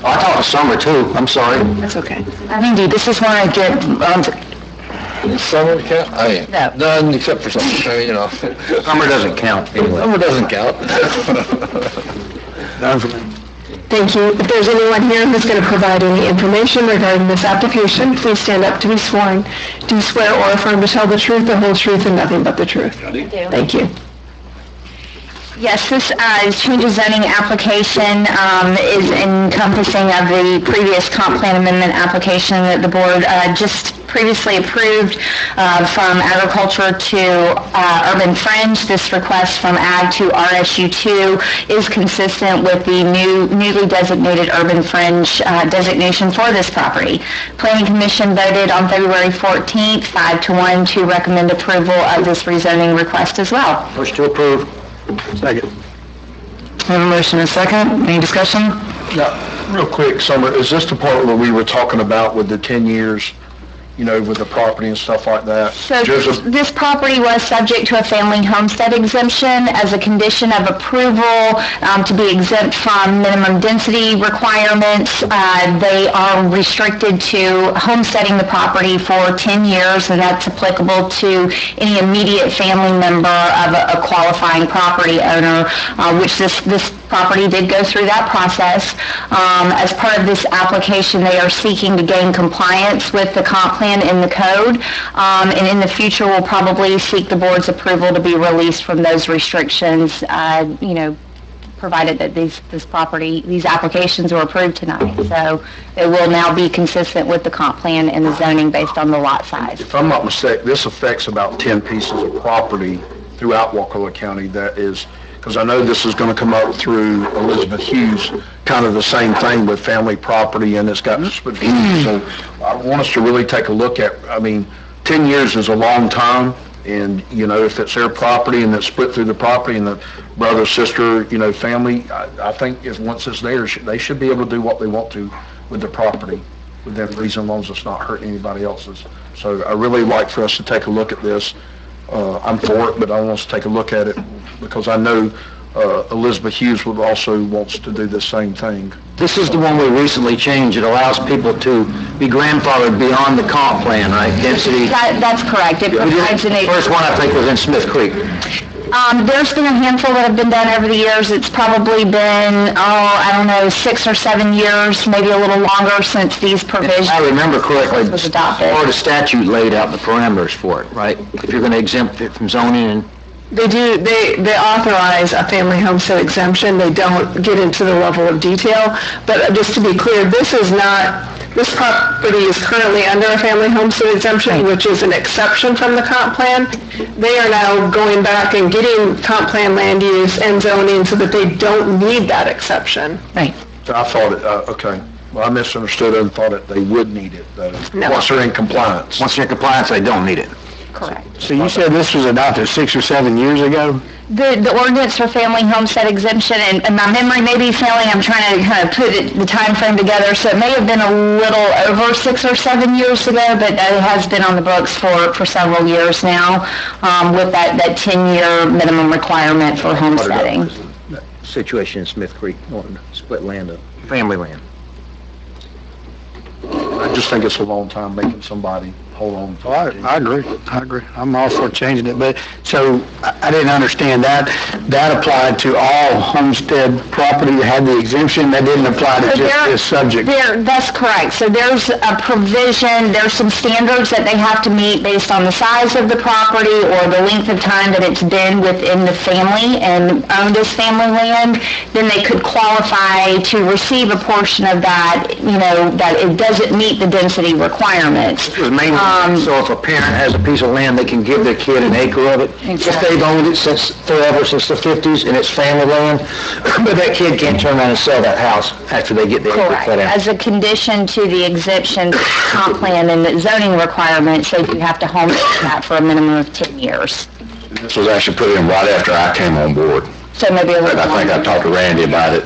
I talked to Summer too, I'm sorry. That's okay. Indeed, this is when I get, Summer count? No. None, except for Summer, you know. Summer doesn't count anyway. Summer doesn't count. None for me. Thank you. If there's anyone here who's going to provide any information regarding this application, please stand up to be sworn. Do you swear or affirm to tell the truth, the whole truth, and nothing but the truth? Thank you. yes, this change of zoning application is encompassing of the previous comp plan amendment application that the board just previously approved from agriculture to urban fringe. This request from ag to RSU2 is consistent with the newly designated urban fringe designation for this property. Planning Commission voted on February 14th, 5-1 to recommend approval of this rezoning request as well. Motion to approve. Second. I have a motion and a second. Any discussion? Now, real quick, Summer, is this the part where we were talking about with the 10 years, you know, with the property and stuff like that? So this property was subject to a family homestead exemption as a condition of approval to be exempt from minimum density requirements. They are restricted to homesteading the property for 10 years, and that's applicable to any immediate family member of a qualifying property owner, which this property did go through that process. As part of this application, they are seeking to gain compliance with the comp plan in the code, and in the future will probably seek the board's approval to be released from those restrictions, provided that these applications are approved tonight. So it will now be consistent with the comp plan and the zoning based on the lot size. If I'm not mistaken, this affects about 10 pieces of property throughout Wakulla County. That is, because I know this is going to come up through Elizabeth Hughes, kind of the same thing with family property, and it's got split. So I want us to really take a look at, 10 years is a long time, and, if it's their property and it's split through the property and the brother, sister, family, I think if once it's theirs, they should be able to do what they want to with the property within reason, as long as it's not hurting anybody else's. So I really like for us to take a look at this. I'm for it, but I want us to take a look at it because I know Elizabeth Hughes would also wants to do the same thing. This is the one we recently changed. It allows people to be grandfathered beyond the comp plan, right? Density. That's correct. It provides an... First one, I think, was in Smith Creek. There's been a handful that have been done over the years. It's probably been, 6 or 7 years, maybe a little longer since these provisions. If I remember correctly, was adopted. Florida statute laid out the parameters for it, right? If you're going to exempt it from zoning and... They do, they authorize a family homestead exemption. They don't get into the level of detail. But just to be clear, this property is currently under a family homestead exemption, which is an exception from the comp plan. They are now going back and getting comp plan land use and zoning so that they don't need that exception. Right. So I thought it, okay. Well, I misunderstood it and thought they would need it, though. No. Once they're in compliance. Once you're in compliance, they don't need it. Correct. So you said this was adopted 6 or 7 years ago? The ordinance for family homestead exemption, and my memory may be failing, I'm trying to kind of put the time frame together, so it may have been a little over 6 or 7 years ago, but it has been on the books for several years now, with that 10-year minimum requirement for homesteading. Situation in Smith Creek, wanting to split land up, family land. I just think it's a long time making somebody hold on. Oh, I agree. I'm all for changing it, but, so, I didn't understand that. That applied to all homestead property that had the exemption, that didn't apply to just this subject. That's correct. So there's a provision, there's some standards that they have to meet based on the size of the property or the length of time that it's been within the family and owned as family land. Then they could qualify to receive a portion of that, that it doesn't meet the density requirements. It was mainly, so if a parent has a piece of land, they can give their kid an acre of it. Exactly. If they've owned it since forever, since the 50s, and it's family land, but that kid can't turn around and sell that house after they get their acre Correct. cut out. As a condition to the exemption comp plan and the zoning requirements, they do have to homestead that for a minimum of 10 years. This was actually put in right after I came on board. So maybe a little I think I longer. talked to Randy about it.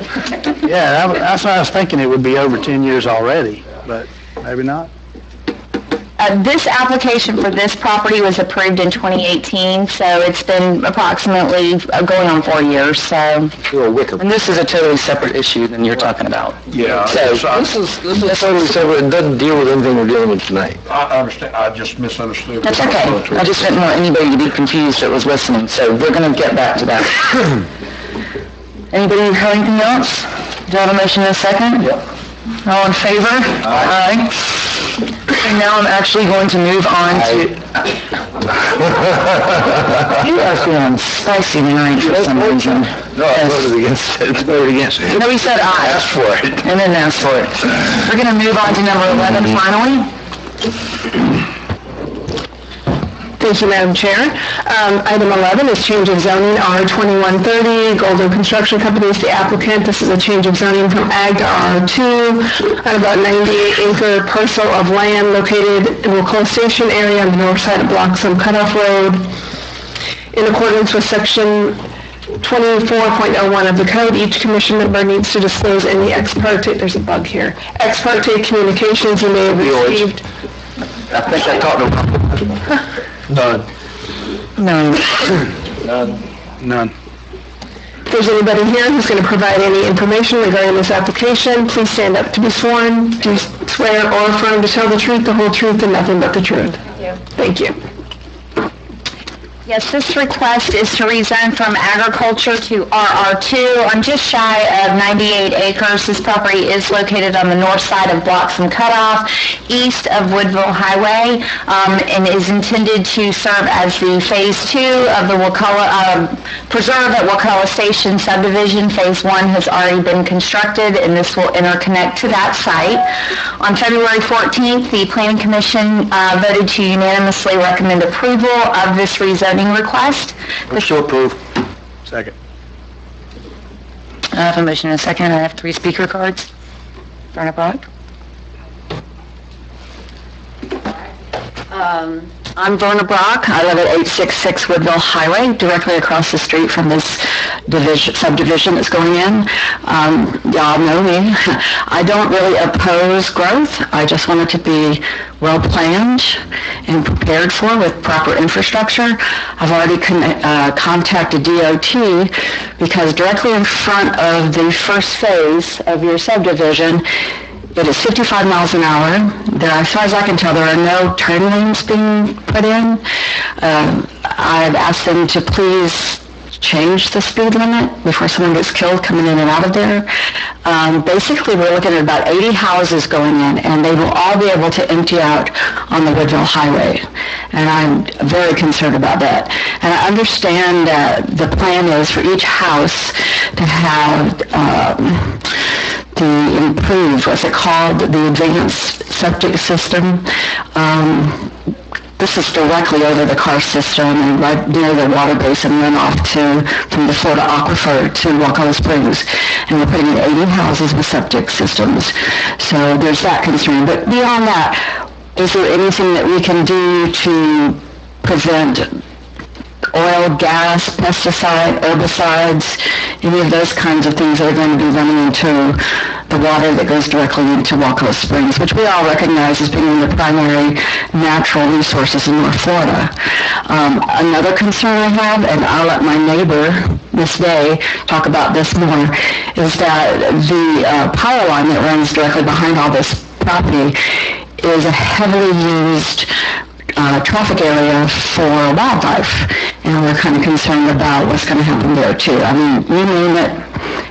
Yeah, that's what I was thinking, it would be over 10 years already, but maybe not. This application for this property was approved in 2018, so it's been approximately going on 4 years, so. And this is a totally separate issue than you're talking about. Yeah, So, This is totally separate, it doesn't deal with anything we're dealing with tonight. I understand, I just misunderstood. that's okay. I just didn't want anybody to be confused that was listening, so we're gonna get back to that. Anybody have anything else? Do I have a motion in a second? Yep. All in favor? Aye. And now I'm actually going to move on to... You are feeling spicy tonight for some reason. No, I voted against it. Voted against it. No, he said aye. Asked for it. And then asked for it. We're going to move on to number 11 finally. Thank you, Madam Chair. Item 11 is change of zoning, R2130, Golden Construction Company is the applicant. This is a change of zoning from Ag to R2 on about 98-acre parcel of land located in Wakulla Station area on the north side of Bloxham Cutoff Road. In accordance with Section 24.01 of the code, each commission member needs to disclose any ex parte, there's a bug here, ex parte communications you may have received. I think I talked to None. None. If there's anybody here who's going to provide any information regarding this application, please stand up to be sworn. Do you swear or affirm to tell the truth, the whole truth, and nothing but the truth? Thank you. Yes, this request is to rezone from agriculture to RR2 on just shy of 98 acres. This property is located on the north side of Bloxham Cutoff, east of Woodville Highway, and is intended to serve as the Phase 2 of the Wakulla Preserve at Wakulla Station subdivision. Phase 1 has already been constructed, and this will interconnect to that site. On February 14th, the Planning Commission voted to unanimously recommend approval of this rezoning request. Motion to approve. Second. I have a motion and a second. I have 3 speaker cards. Verna Brock? I'm Verna Brock. I live at 866 Woodville Highway, directly across the street from this subdivision that's going in. Y'all know me. I don't really oppose growth. I just want it to be well planned and prepared for with proper infrastructure. I've already contacted DOT because directly in front of the first phase of your subdivision, it is 55 miles an hour. There, as far as I can tell, there are no turn lanes being put in. I've asked them to please change the speed limit before someone gets killed coming in and out of there. Basically, we're looking at about 80 houses going in, and they will all be able to empty out on the Woodville Highway. And I'm very concerned about that. And I understand that the plan is for each house to have the improved, what's it called, the advanced septic system. This is directly over the car system and right near the water basin runoff from the Florida aquifer to Wakulla Springs. And we're putting in 80 houses with septic systems. So there's that concern. But beyond that, is there anything that we can do to prevent oil, gas, pesticide, herbicides, any of those kinds of things that are going to be running into the water that goes directly into Wakulla Springs, which we all recognize as being one of the primary natural resources in North Florida. Another concern I have, and I'll let my neighbor, Miss Day, talk about this more, is that the power line that runs directly behind all this property is a heavily used traffic area for wildlife, and we're kind of concerned about what's going to happen there too. I mean, you name it,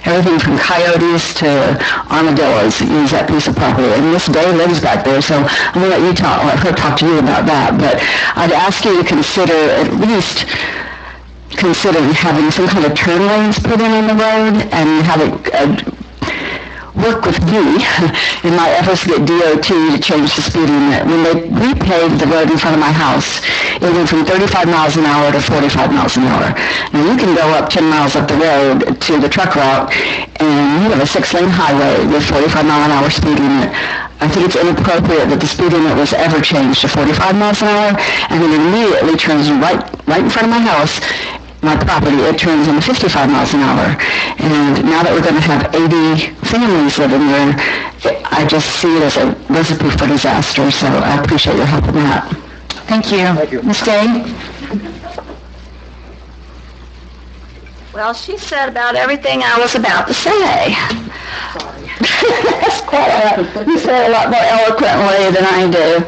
everything from coyotes to armadillos use that piece of property, and Miss Day lives back there, so I'm going to let her talk to you about that. But I'd ask you to consider at least considering having some kind of turn lanes put in on the road and having work with me in my efforts to get DOT to change the speed limit. When they repaved the road in front of my house, it went from 35 miles an hour to 45 miles an hour. Now you can go up 10 miles up the road to the truck route and you have a 6-lane highway with 45 mile an hour speed limit. I think it's inappropriate that the speed limit was ever changed to 45 miles an hour, and it immediately turns right in front of my house, my property, it turns into 55 miles an hour. And now that we're going to have 80 families living there, I just see it as a recipe for disaster, so I appreciate your help in that. Thank you. Thank you. Ms. Day? Well, she said about everything I was about to say. That's quite a lot. You say it a lot more eloquently than I do.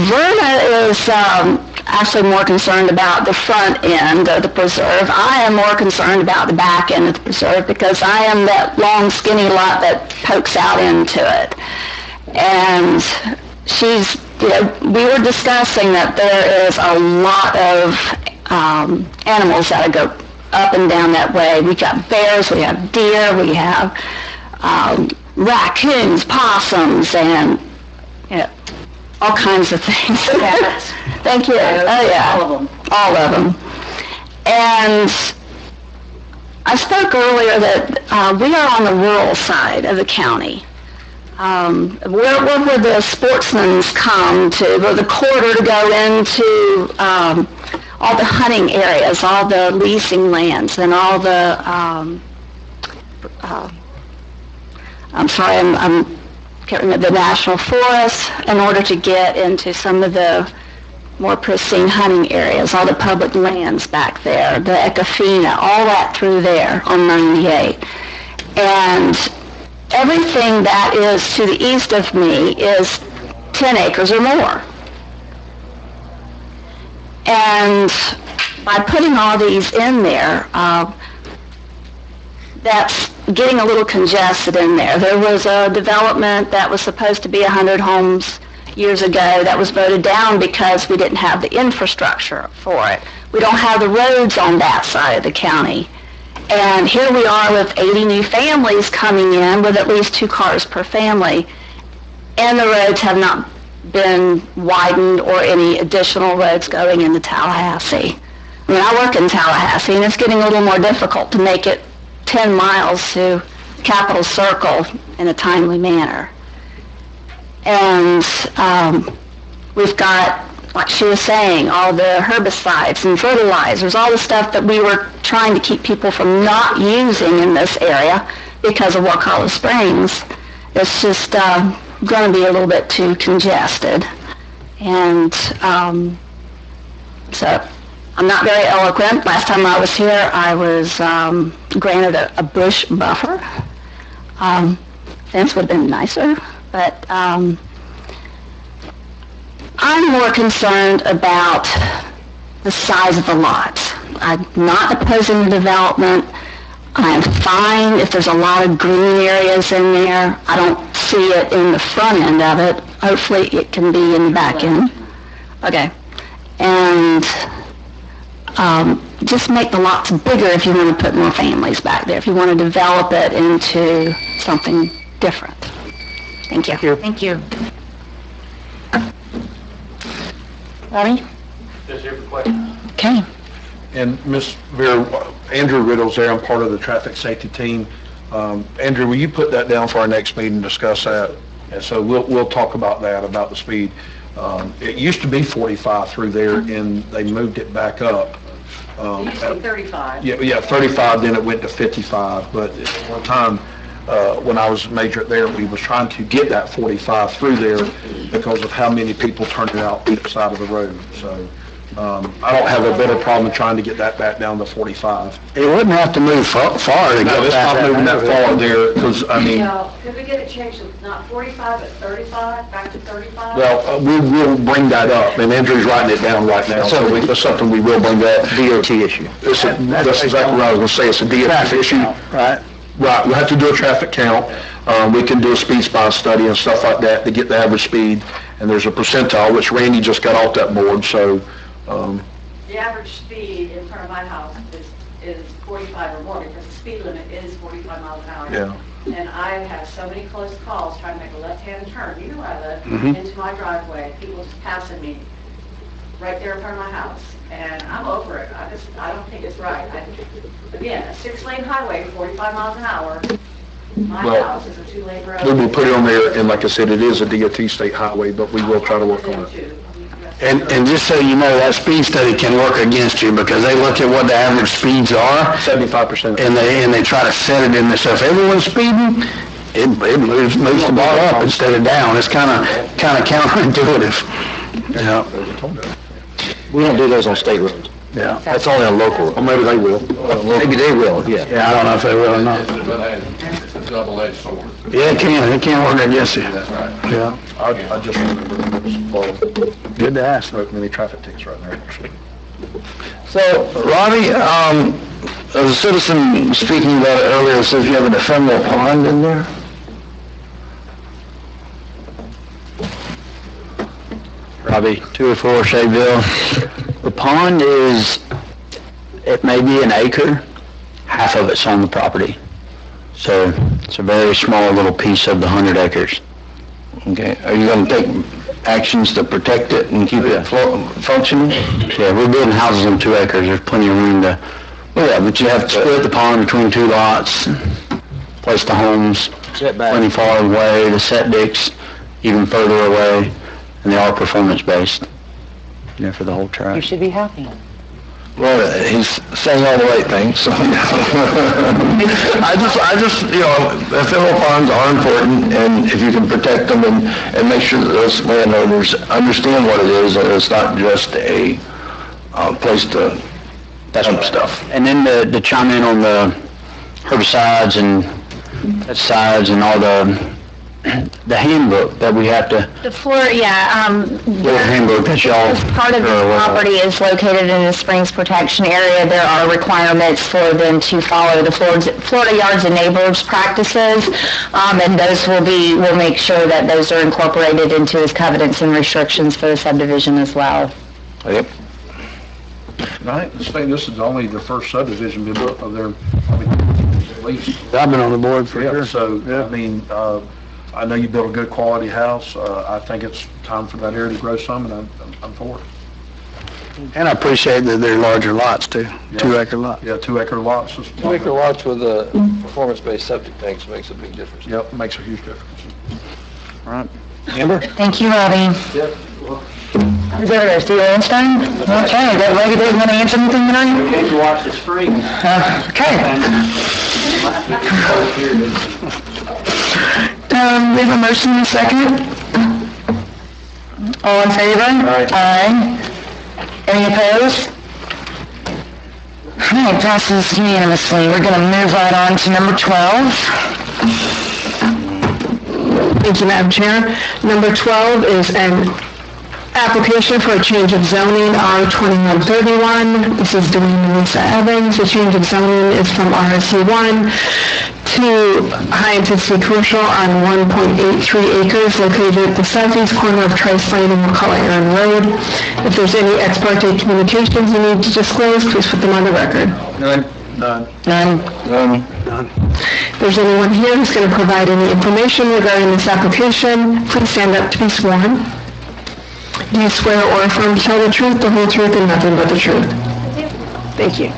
Verna is actually more concerned about the front end of the preserve. I am more concerned about the back end of the preserve because I am that long, skinny lot that pokes out into it. And she's, we were discussing that there is a lot of animals that go up and down that way. We got bears, we have deer, we have raccoons, possums, and all kinds of things. Rabbits. Thank you. Oh yeah, all of them. And I spoke earlier that we are on the rural side of the county. Where the sportsmen come to, where the corridor to go into all the hunting areas, all the leasing lands, and all the, can't remember, the national forests, in order to get into some of the more pristine hunting areas, all the public lands back there, the Ecofina, all that through there on 98. And everything that is to the east of me is 10 acres or more. And by putting all these in there, that's getting a little congested in there. There was a development that was supposed to be 100 homes years ago that was voted down because we didn't have the infrastructure for it. We don't have the roads on that side of the county. And here we are with 80 new families coming in with at least 2 cars per family, and the roads have not been widened or any additional roads going into Tallahassee. I mean, I work in Tallahassee, and it's getting a little more difficult to make it 10 miles to Capitol Circle in a timely manner. And we've got, like she was saying, all the herbicides and fertilizers, all the stuff that we were trying to keep people from not using in this area because of Wakulla Springs. It's just going to be a little bit too congested. And so I'm not very eloquent. Last time I was here, I was granted a bush buffer. Fence would have been nicer, but I'm more concerned about the size of the lots. I'm not opposing the development. I am fine if there's a lot of green areas in there. I don't see it in the front end of it. Hopefully it can be in the back end. Okay. And just make the lots bigger if you want to put more families back there, if you want to develop it into something different. Thank you. Thank you. Robbie? Just here for questions. Okay. And Ms. Vera, Andrew Riddle's there, I'm part of the traffic safety team. Andrew, will you put that down for our next meeting and discuss that? And so we'll talk about that, about the speed. It used to be 45 through there, and they moved it back up. It used to be 35. Yeah, 35, then it went to 55, but at one time, when I was major there, we was trying to get that 45 through there because of how many people turned out the side of the road, so, I don't have a better problem trying to get that back down to 45. It wouldn't have to move far to No, get it's not moving that far there, because, I mean, Could we get it changed to not 45, but 35, back to 35? well, we will bring that up, and Andrew's writing it down right now, so that's something we will bring that. DOT issue. That's exactly what I was gonna say, it's a DOT issue. Right. Right, we'll have to do a traffic count. We can do a speed spy study and stuff like that to get the average speed. And there's a percentile, which Randy just got off that board, so, The average speed in front of my house is 45 or more, because the speed limit is 45 miles an hour. yeah. And I've had so many close calls trying to make a left-hand turn, you know where I live, Mhm. into my driveway, people just passing me right there in front of my house. And I'm over it, I don't think it's right. Again, a 6-lane highway, 45 miles an hour, my Well, house is a 2-lane road. We will put it on there, and like I said, it is a DOT state highway, but we will try to work on it. And just so you know, that speed study can work against you because they look at what the average speeds are 75%. and they try to set it in there. So if everyone's speeding, it moves the ball up instead of down. It's kind of counterintuitive. Yeah. We don't do those on state roads. Yeah. That's only on local. Or maybe they will. Maybe they will, yeah. Yeah, I don't know if they will or not. It's a double-edged sword. Yeah, it can work against you. That's right. Yeah. I just remember, well, Good to ask. so many traffic tickets right there, actually. So, Robbie, a citizen speaking about it earlier says you have an ephemeral pond in there? Robbie, 204 Shadeville. The pond it may be an acre, half of it's on the property. So, it's a very small little piece of the 100 acres. Okay, are you gonna take actions to protect it and keep it functioning? Yeah, we're building houses on 2 acres, there's plenty of room to, but you have to split the pond between 2 lots, place the homes plenty far away, the septics even further away, and they are performance-based, for the whole tract. You should be happy. Well, he's saying all the right things, so. I just, ephemeral ponds are important, and if you can protect them and make sure that those landowners understand what it is, and it's not just a place to dump stuff. And then to chime in on the herbicides and pesticides and all the handbook that we have to, The floor, the handbook that y'all. part of the property is located in the Springs Protection Area. There are requirements for them to follow the Florida Yards and Neighbors practices, and those we'll make sure that those are incorporated into his covenants and restrictions for the subdivision as well. Yep. And I think this is only the first subdivision been built of there, at least. I've been on the board for Yeah, sure. so, I mean, I know you built a good quality house. I think it's time for that area to grow some, and I'm for it. And I appreciate that they're larger lots too, 2 acre lots. Yeah, 2 acre lots. 2 acre lots with performance-based septic tanks makes a big difference. Yep, makes a huge difference. All right. Amber? Thank you, Robbie. Yep. Who's over there, Steve Einstein? Okay, that lady doesn't want to answer anything tonight? Came to watch this free. We have a motion and a second. All in favor? Aye. Any opposed? All right, passes unanimously. We're going to move right on to number 12. Thank you, Madam Chair. Number 12 is an application for a change of zoning, R2131. This is Dwayne and Lisa Evans. The change of zoning is from RSC1 to high-intensity commercial on 1.83 acres located at the southeast corner of Trice Lane and McCullough Aaron Road. If there's any ex parte communications you need to disclose, please put them on the record. None. None. If there's anyone here who's going to provide any information regarding this application, please stand up to be sworn. Do you swear or affirm to tell the truth, the whole truth, and nothing but the truth? Thank you.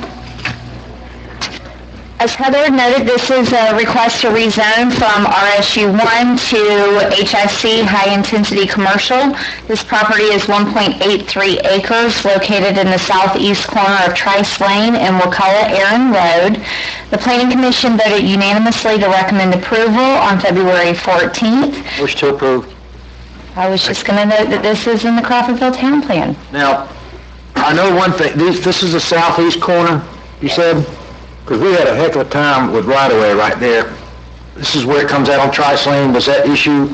As Heather noted, this is a request to rezone from RSU 1 to HIC, High Intensity Commercial. This property is 1.83 acres located in the southeast corner of Trice Lane and Wakulla Aaron Road. The Planning Commission voted unanimously to recommend approval on February 14th. Wish to approve. I was just going to note that this is in the Crawfordville Town Plan. Now, I know one thing, this is the southeast corner, you said? Because we had a heck of a time with right-of-way right there. This is where it comes out on Trice Lane. Was that issue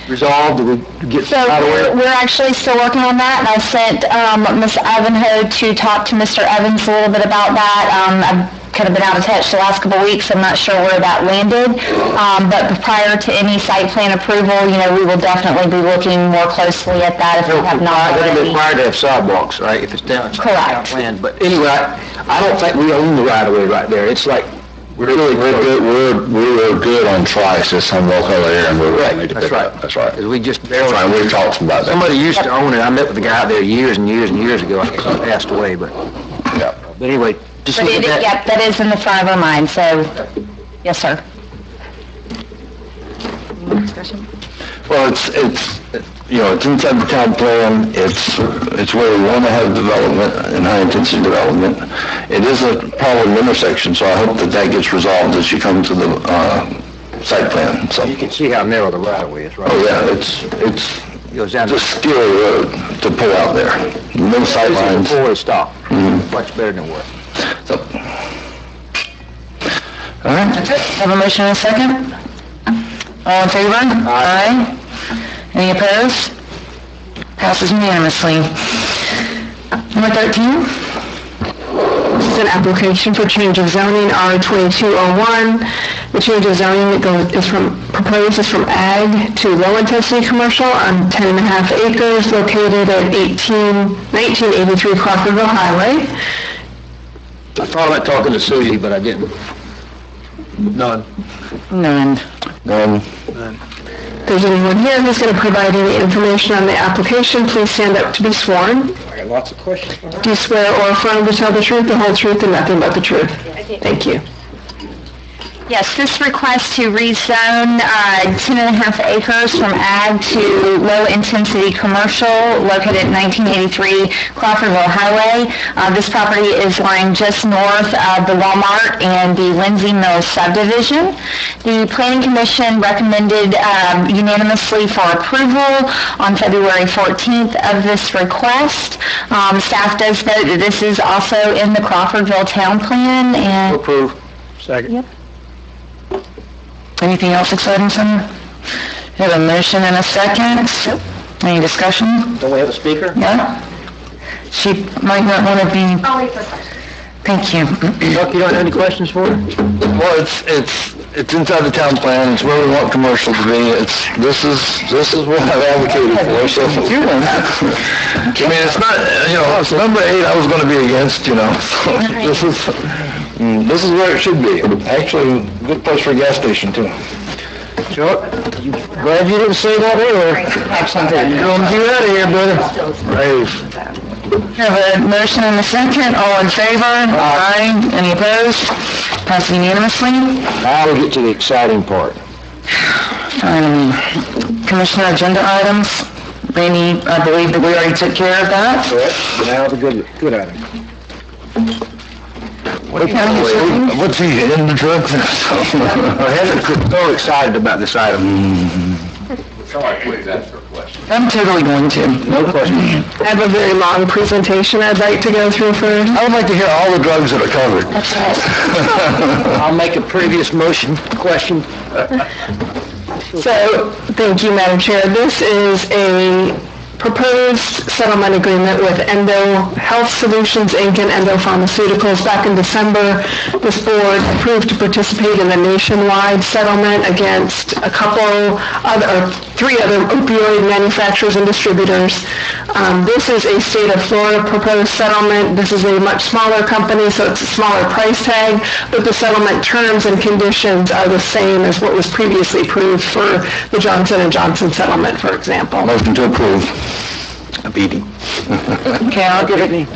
resolved? Did we get So right-of-way? we're actually still working on that, and I sent Ms. Ivanhoe to talk to Mr. Evans a little bit about that. I've kind of been out of touch the last couple of weeks. I'm not sure where that landed. But prior to any site plan approval, we will definitely be looking more closely at that if we have not It'll be already. required to have sidewalks, right, if it's down. Correct. Town land. But anyway, I don't think we own the right-of-way right there. It's like, We're good, we were good on Trice, it's on Wakulla Aaron, we're ready to That's pick right. up. That's right. because we just That's barely... right, we've talked about that. Somebody used to own it. I met with the guy out there years and years and years ago. I guess he passed away, but Yeah. anyway, just But look at that. yep, that is in the front of our mind, so, yes, sir. Well, it's inside the town plan, it's where we want to have development and high-intensity development. It is a problem intersection, so I hope that gets resolved as you come to the, site plan, so. You can see how narrow the right-of-way is, right? Oh, yeah, it's It goes down to... just scary road to pull out there. No sight lines. Before we stop. Mhm. Much better than it was. So. All right. That's it. Have a motion and a second? All in favor? Aye. Any opposed? Passes unanimously. Number 13? This is an application for change of zoning, R2201. The change of zoning is from ag to low-intensity commercial on 10.5 acres located at 1983 Crawfordville Highway. I thought about talking to Susie, but I didn't. None. None. If there's anyone here who's going to provide any information on the application, please stand up to be sworn. I got lots of questions. Do you swear or affirm to tell the truth, the whole truth, and nothing but the truth? Thank you. Yes, this request to rezone 10.5 acres from ag to low-intensity commercial located at 1983 Crawfordville Highway. This property is lying just north of the Walmart and the Lindsay Mills subdivision. The Planning Commission recommended unanimously for approval on February 14th of this request. Staff does note that this is also in the Crawfordville Town Plan and... Approve. Second. Yep. Anything else exciting, Senator? We have a motion and a second. Any discussion? Don't we have a speaker? Yeah? She might not want to be... I'll wait for questions. Thank you. Buck, you don't have any questions for her? Well, it's inside the town plan, it's where we want commercial to be, this is what I've advocated for, so. I mean, it's not, it's number 8 I was gonna be against, so this is where it should be. Actually, good place for a gas station too. Chuck, glad you didn't say that earlier. You're gonna be out of here, brother. Brave. We have a motion and a second. All in favor? Aye. Any opposed? Passed unanimously. Now we get to the exciting part. Finally, Commissioner agenda items. Randy, I believe that we already took care of that. Correct. Now the good item. What's he, in the truck? Heather's so excited about this item. I'm totally going to. No question. I have a very long presentation I'd like to go through first. I would like to hear all the drugs that are covered. I'll make a previous motion. Question. So, thank you, Madam Chair. This is a proposed settlement agreement with Endo Health Solutions, Inc. and Endo Pharmaceuticals. Back in December, this board approved to participate in a nationwide settlement against 3 other opioid manufacturers and distributors. This is a state of Florida proposed settlement. This is a much smaller company, so it's a smaller price tag, but the settlement terms and conditions are the same as what was previously approved for the Johnson & Johnson settlement, for example. Motion to approve. A beating. Okay, I'll give it to you. We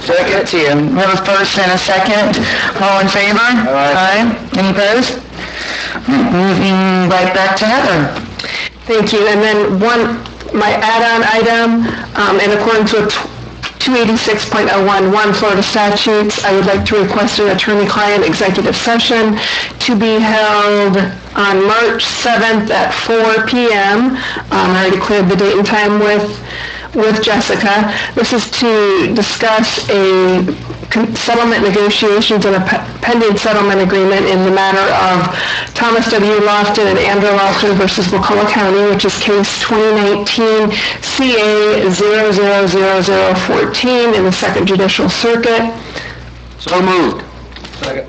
have a first and a second. All in favor? Aye. Any opposed? Moving right back to Heather. Thank you. And then my add-on item, in accordance with 286.011 Florida statutes, I would like to request an attorney-client executive session to be held on March 7th at 4 p.m. I already cleared the date and time with Jessica. This is to discuss a settlement negotiations and a pending settlement agreement in the matter of Thomas W. Lofton and Andrew Lofton versus Wakulla County, which is case 2019 CA 000014 in the Second Judicial Circuit. So moved. Second.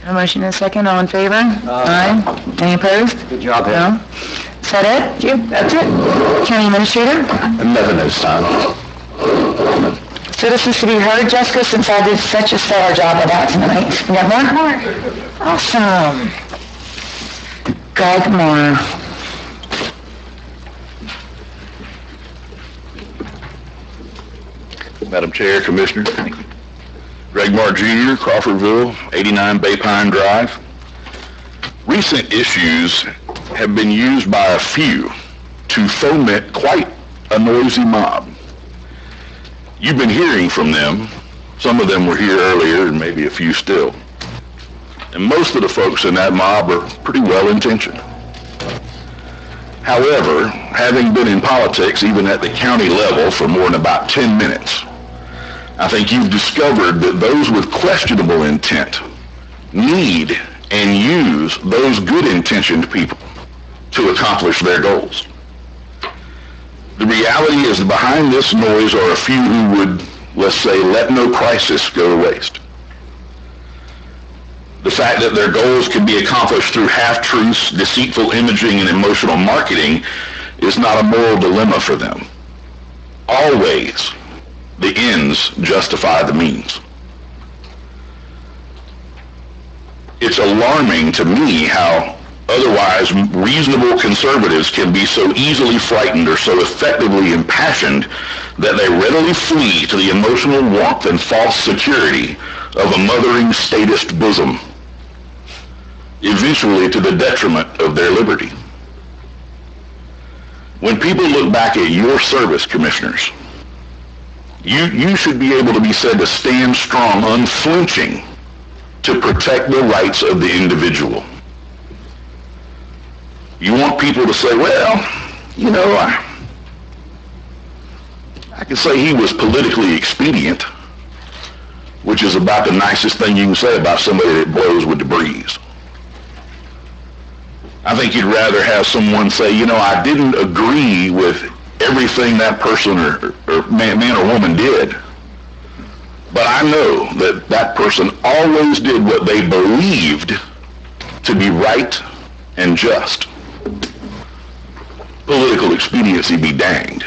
A motion and a second. All in favor? Aye. Any opposed? Good job, No? Heather. Is that it? That's it? County Administrator? Nothing this time. Citizens to be heard, Jessica, since I did such a stellar job of that tonight. You got more? Awesome. Greg Moore. Madam Chair, Commissioners. Greg Moore Jr., Crawfordville, 89 Bay Pine Drive. Recent issues have been used by a few to foment quite a noisy mob. You've been hearing from them. Some of them were here earlier, and maybe a few still. And most of the folks in that mob are pretty well-intentioned. However, having been in politics, even at the county level, for more than about 10 minutes, I think you've discovered that those with questionable intent need and use those good-intentioned people to accomplish their goals. The reality is that behind this noise are a few who would, let's say, let no crisis go to waste. The fact that their goals can be accomplished through half-truths, deceitful imaging, and emotional marketing is not a moral dilemma for them. Always, the ends justify the means. It's alarming to me how otherwise reasonable conservatives can be so easily frightened or so effectively impassioned that they readily flee to the emotional warmth and false security of a mothering statist bosom, eventually to the detriment of their liberty. When people look back at your service, Commissioners, you should be able to be said to stand strong, unflinching, to protect the rights of the individual. You want people to say, well, you know, I can say he was politically expedient, which is about the nicest thing you can say about somebody that blows with the breeze. I think you'd rather have someone say, you know, I didn't agree with everything that person or man or woman did, but I know that that person always did what they believed to be right and just. Political expediency be danged.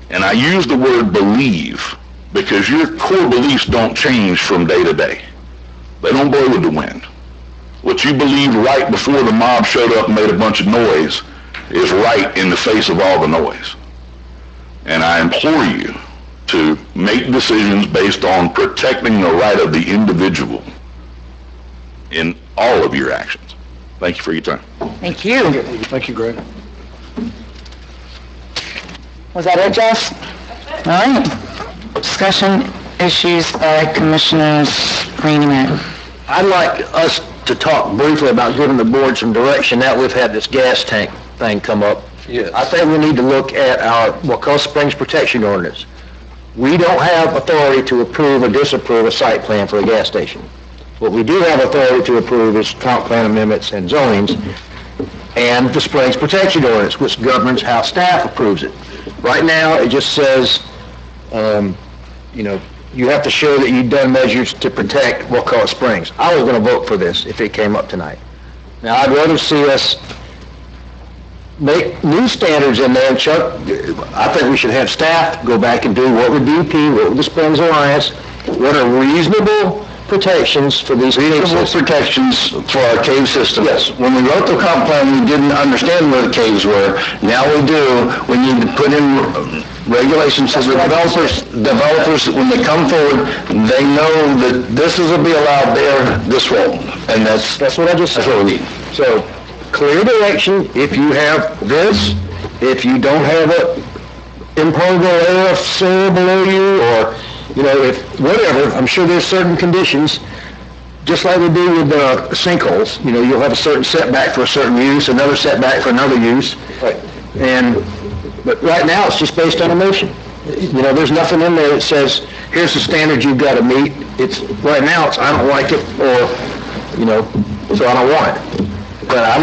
And I use the word believe because your core beliefs don't change from day to day. They don't blow with the wind. What you believed right before the mob showed up and made a bunch of noise is right in the face of all the noise. And I implore you to make decisions based on protecting the right of the individual in all of your actions. Thank you for your time. Thank you. Thank you, Greg. Was that it, Jess? All right. Discussion issues by Commissioners Greenman. I'd like us to talk briefly about giving the board some direction now we've had this gas tank thing come up. Yes. I think we need to look at our Wakulla Springs Protection Ordinance. We don't have authority to approve or disapprove a site plan for a gas station. What we do have authority to approve is comp plan amendments and zonings, and the Springs Protection Ordinance, which governs how staff approves it. Right now, it just says, you know, you have to show that you've done measures to protect Wakulla Springs. I was going to vote for this if it came up tonight. Now, I'd rather see us make new standards in there, and Chuck, I think we should have staff go back and do what would DP, what would the Springs Alliance, what are reasonable protections for these cave reasonable systems. protections for our cave system. Yes. When we wrote the comp plan, we didn't understand where the caves were. Now we do. We need to put in regulations so the developers, when they come forward, they know that this is to be allowed there, this won't. And that's What I just said. that's what we need. So, clear direction, if you have this, if you don't have it, impermeable layer of soil below you, or, if, whatever, I'm sure there's certain conditions, just like we do with sinkholes, you'll have a certain setback for a certain use, another setback for another use. Right. But right now, it's just based on emotion. There's nothing in there that says, here's the standard you've got to meet. Right now, it's, I don't like it, or, so I don't want it. But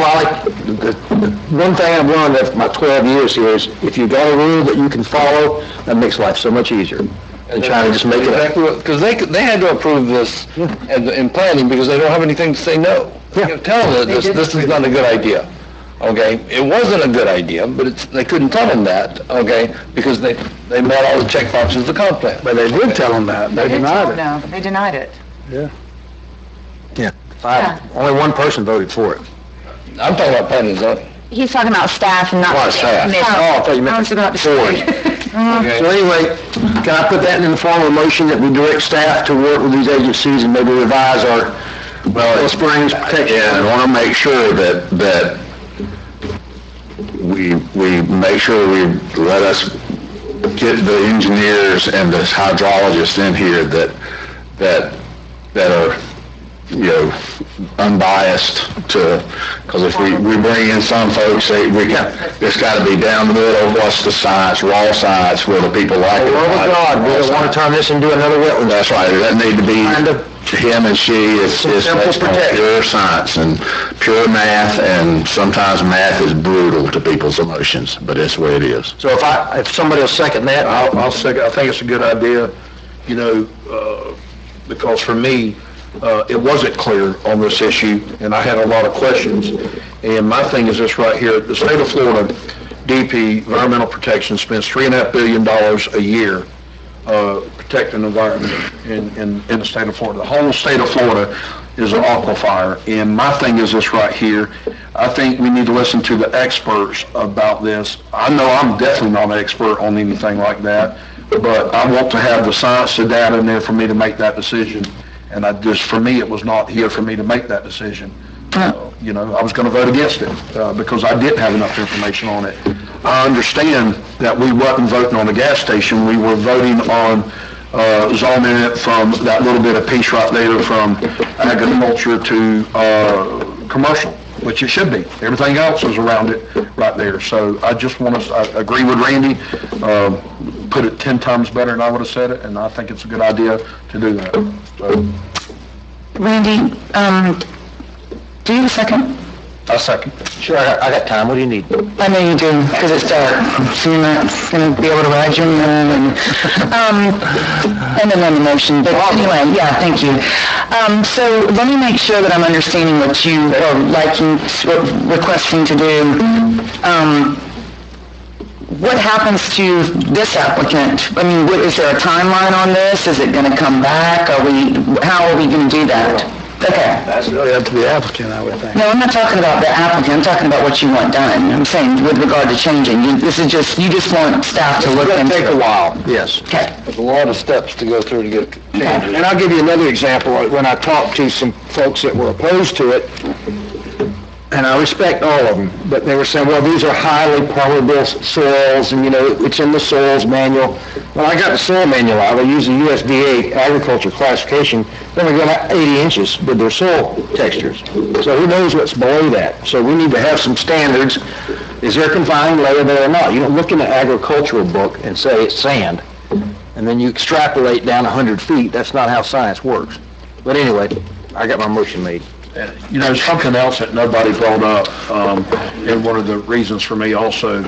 one thing I've learned after my 12 years here is, if you've got a rule that you can follow, that makes life so much easier than trying to just make it up. Because they had to approve this in planning because they don't have anything to say no. You can tell them that this is not a good idea. Okay, it wasn't a good idea, but they couldn't tell them that, okay, because they met all the check boxes of the comp plan. But they did tell them that. They denied it. No, they denied it. Yeah. Only one person voted for it. I'm talking about planning and zoning. He's talking about staff and not What, staff? commission. Oh, I thought you meant I was about to board. say. Okay. So anyway, can I put that in the form of a motion that we direct staff to work with these agencies and maybe revise our Well Springs protection? Yeah, I want to make sure that we make sure we let us get the engineers and the hydrologists in here that are, unbiased because if we bring in some folks, it's got to be down the middle, what's the science, raw science, where the people like it. Oh, God, we don't want to turn this into another wetland. That's right, that need to be, him and she, it's Simple based on protection. pure science and pure math, and sometimes math is brutal to people's emotions, but it's the way it is. So if somebody will second that, I'll second, I think it's a good idea, because for me, it wasn't clear on this issue, and I had a lot of questions. And my thing is this right here, the state of Florida, DP, Environmental Protection, spends $3.5 billion a year protecting the environment in the state of Florida. The whole state of Florida is an aquifer, and my thing is this right here. I think we need to listen to the experts about this. I know I'm definitely not an expert on anything like that, but I want to have the science, the data in there for me to make that decision. And for me, it was not here for me to make that decision. I was going to vote against it because I didn't have enough information on it. I understand that we wasn't voting on a gas station. We were voting on zoning it from that little bit of piece right there from agriculture to commercial, which it should be. Everything else is around it right there. So I just want to, I agree with Randy, put it 10 times better than I would have said it, and I think it's a good idea to do that. So, Randy, do you have a second? I second. sure, I got time, what do you need? I know you do, because it's dark, so you're not going to be able to ride your moon. And then on the motion, but anyway, yeah, thank you. So let me make sure that I'm understanding what you are requesting to do. What happens to this applicant? I mean, is there a timeline on this? Is it going to come back? How are we going to do that? Okay. That's really up to the applicant, I would think. No, I'm not talking about the applicant, I'm talking about what you want done. I'm saying with regard to changing, you just want staff to look into it. It's going to take a while, yes. Okay. There's a lot of steps to go through to get changes. And I'll give you another example. When I talked to some folks that were opposed to it, and I respect all of them, but they were saying, well, these are highly permeable soils, and, it's in the soils manual. Well, I got the soil manual out. I use the USDA agriculture classification. Then we got 80 inches with their soil textures. So who knows what's below that? So we need to have some standards. Is there a confined layer there or not? You don't look in the agricultural book and say it's sand, and then you extrapolate down 100 feet. That's not how science works. But anyway, I got my motion made. Something else that nobody brought up, and one of the reasons for me also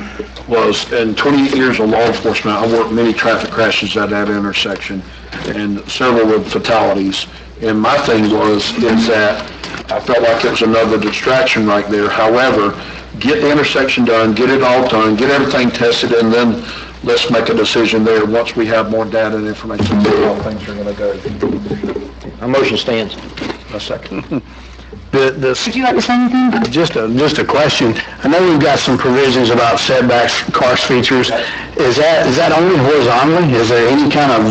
was in 28 years of law enforcement, I worked many traffic crashes at that intersection and several with fatalities. And my thing is that I felt like it was another distraction right there. However, get the intersection done, get it all done, get everything tested, and then let's make a decision there once we have more data and information on how things are gonna go. My motion stands. A second. Would you like to say anything? Just a question. I know we've got some provisions about setbacks, karst features. Is that only horizontally? Is there any kind of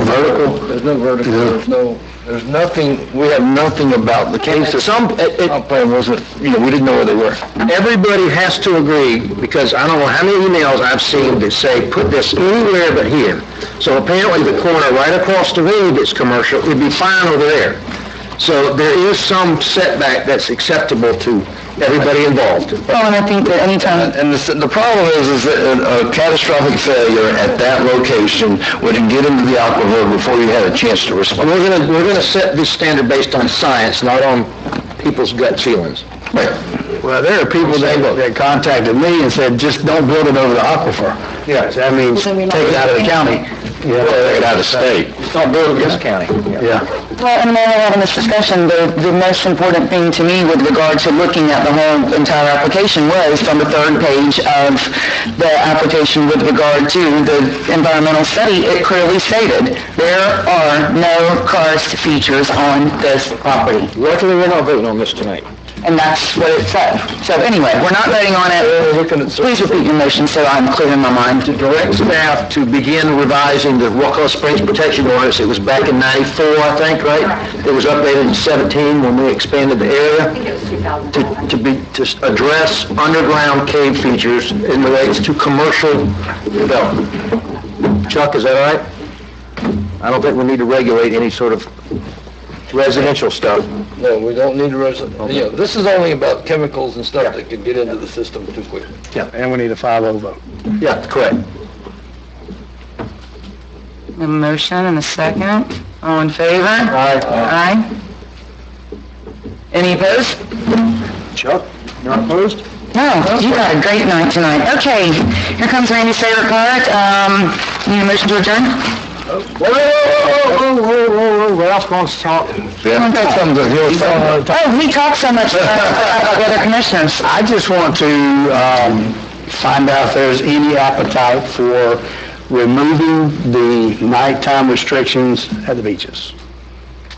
vertical? There's no vertical, there's nothing, we have nothing about the case. Comp plan wasn't, we didn't know where they were. Everybody has to agree, because I don't know how many emails I've seen that say, put this anywhere but here. So apparently the corner right across the road that's commercial would be fine over there. So there is some setback that's acceptable to everybody involved. Well, and I think that anytime... And the problem is that a catastrophic failure at that location would get into the aquifer before you had a chance to respond. We're gonna set this standard based on science, not on people's gut feelings. Well, there are people that contacted me and said, just don't build it over the aquifer. Yeah, that means take it out of the county. Yeah, take it out of the state. Don't build it in this county. Yeah. Well, and while we're having this discussion, the most important thing to me with regard to looking at the whole entire application was from the third page of the application with regard to the environmental study, it clearly stated there are no karst features on this property. Luckily, we're not voting on this tonight. And that's what it said. So anyway, we're not voting on it. Please repeat your motion so I'm clear in my mind. To direct staff to begin revising the Wakulla Springs Protection Ordinance. It was back in '94, I think, right? It was updated in '17 when we expanded the area to address underground cave features in relates to commercial development. Chuck, is that all right? I don't think we need to regulate any sort of residential stuff. No, we don't need a this is only about chemicals and stuff that could get into the system too quickly. Yeah, and we need a 5-0 vote. Yeah, correct. A motion and a second. All in favor? Aye. Aye. Any opposed? Chuck, not opposed? No, you got a great night tonight. Okay, here comes Randy's favorite part. Need a motion to adjourn? Whoa, Ralph wants to talk. Oh, he talks so much about the other commissioners. I just want to find out if there's any appetite for removing the nighttime restrictions at the beaches.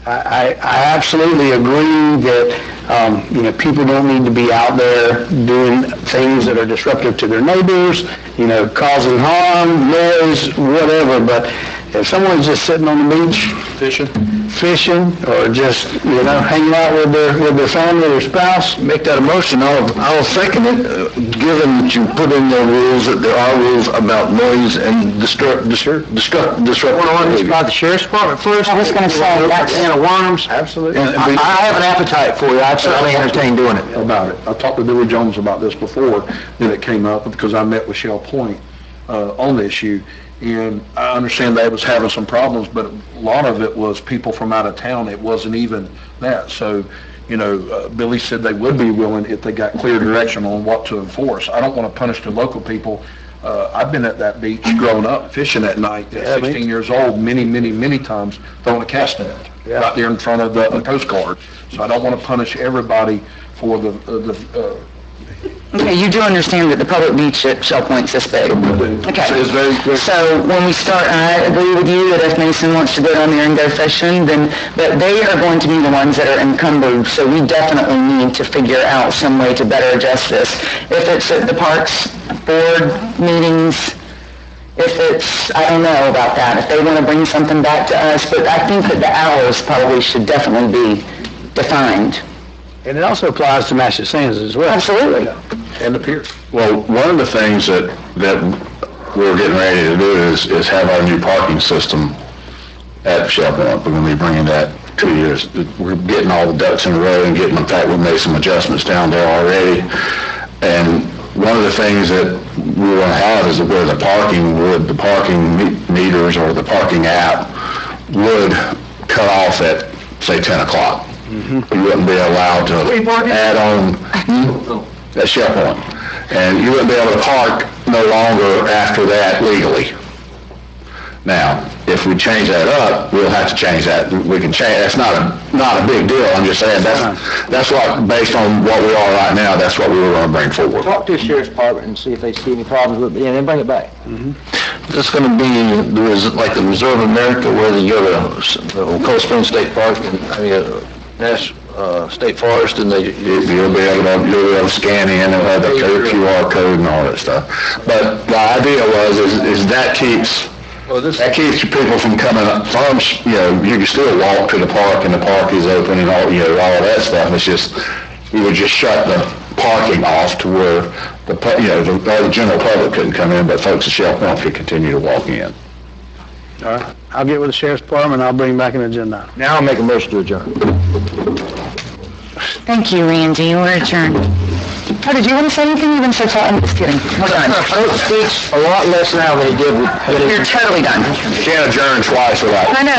I absolutely agree that, people don't need to be out there doing things that are disruptive to their neighbors, causing harm, noise, whatever, but if someone's just sitting on the beach, fishing, or just, hanging out with their family or spouse, Make that a motion, I'll second it, given that you put in the rules, that there are rules about noise and disruptive behavior. about the sheriff's department first. I was gonna say, that's- Can of worms. Absolutely. I have an appetite for you. I'd certainly entertain doing it. About it. I talked to Billy Jones about this before, then it came up, because I met with Shell Point, on the issue, and I understand they was having some problems, but a lot of it was people from out of town. It wasn't even that. So, Billy said they would be willing if they got clear direction on what to enforce. I don't want to punish the local people. I've been at that beach growing up, fishing at night, at 16 years old, many times, throwing a cast net right there in front of the Coast Guard. So I don't want to punish everybody for Okay, you do understand that the public beach at Shell Point's this big? Okay. It's very. So when we start, I agree with you that if Mason wants to go down there and go fishing, but they are going to be the ones that are encumbered, so we definitely need to figure out some way to better address this. If it's at the Parks Board meetings, if it's, I don't know about that, if they want to bring something back to us, but I think that the hours probably should definitely be defined. And it also applies to Master Sands as well. Absolutely. And the pier. Well, one of the things that we're getting ready to do is have our new parking system at Shell Point. We're going to be bringing that 2 years. We're getting all the ducks in a row and in fact, we've made some adjustments down there already. And one of the things that we want to have is where the parking meters or the parking app would cut off at, say, 10 o'clock. Mm-hmm. You wouldn't be allowed to add on at Shell Point. And you wouldn't be able to park no longer after that legally. Now, if we change that up, we'll have to change that. We can change, that's not a big deal. I'm just saying, that's what, based on what we are right now, that's what we were gonna bring forward. Talk to the sheriff's department and see if they see any problems with it, and then bring it back. This is going to be like the Reserve America, where you go to Cold Spring State Park, State Forest, and You'll be able to scan in and have the QR code and all that stuff. But the idea is that keeps people from coming up, farms, you can still walk to the park and the park is open and all, all that stuff. It's just, we would just shut the parking off to where the general public couldn't come in, but folks at Shell Point could continue to walk in. All right, I'll get with the sheriff's department, I'll bring back an agenda. Now I'll make a motion to adjourn. Thank you, Randy. We're adjourned. Oh, did you want to say anything? You've been so quiet. I'm just kidding. We're done. Folks speaks a lot less now than he did with... You're totally done. Can't adjourn twice without... I know.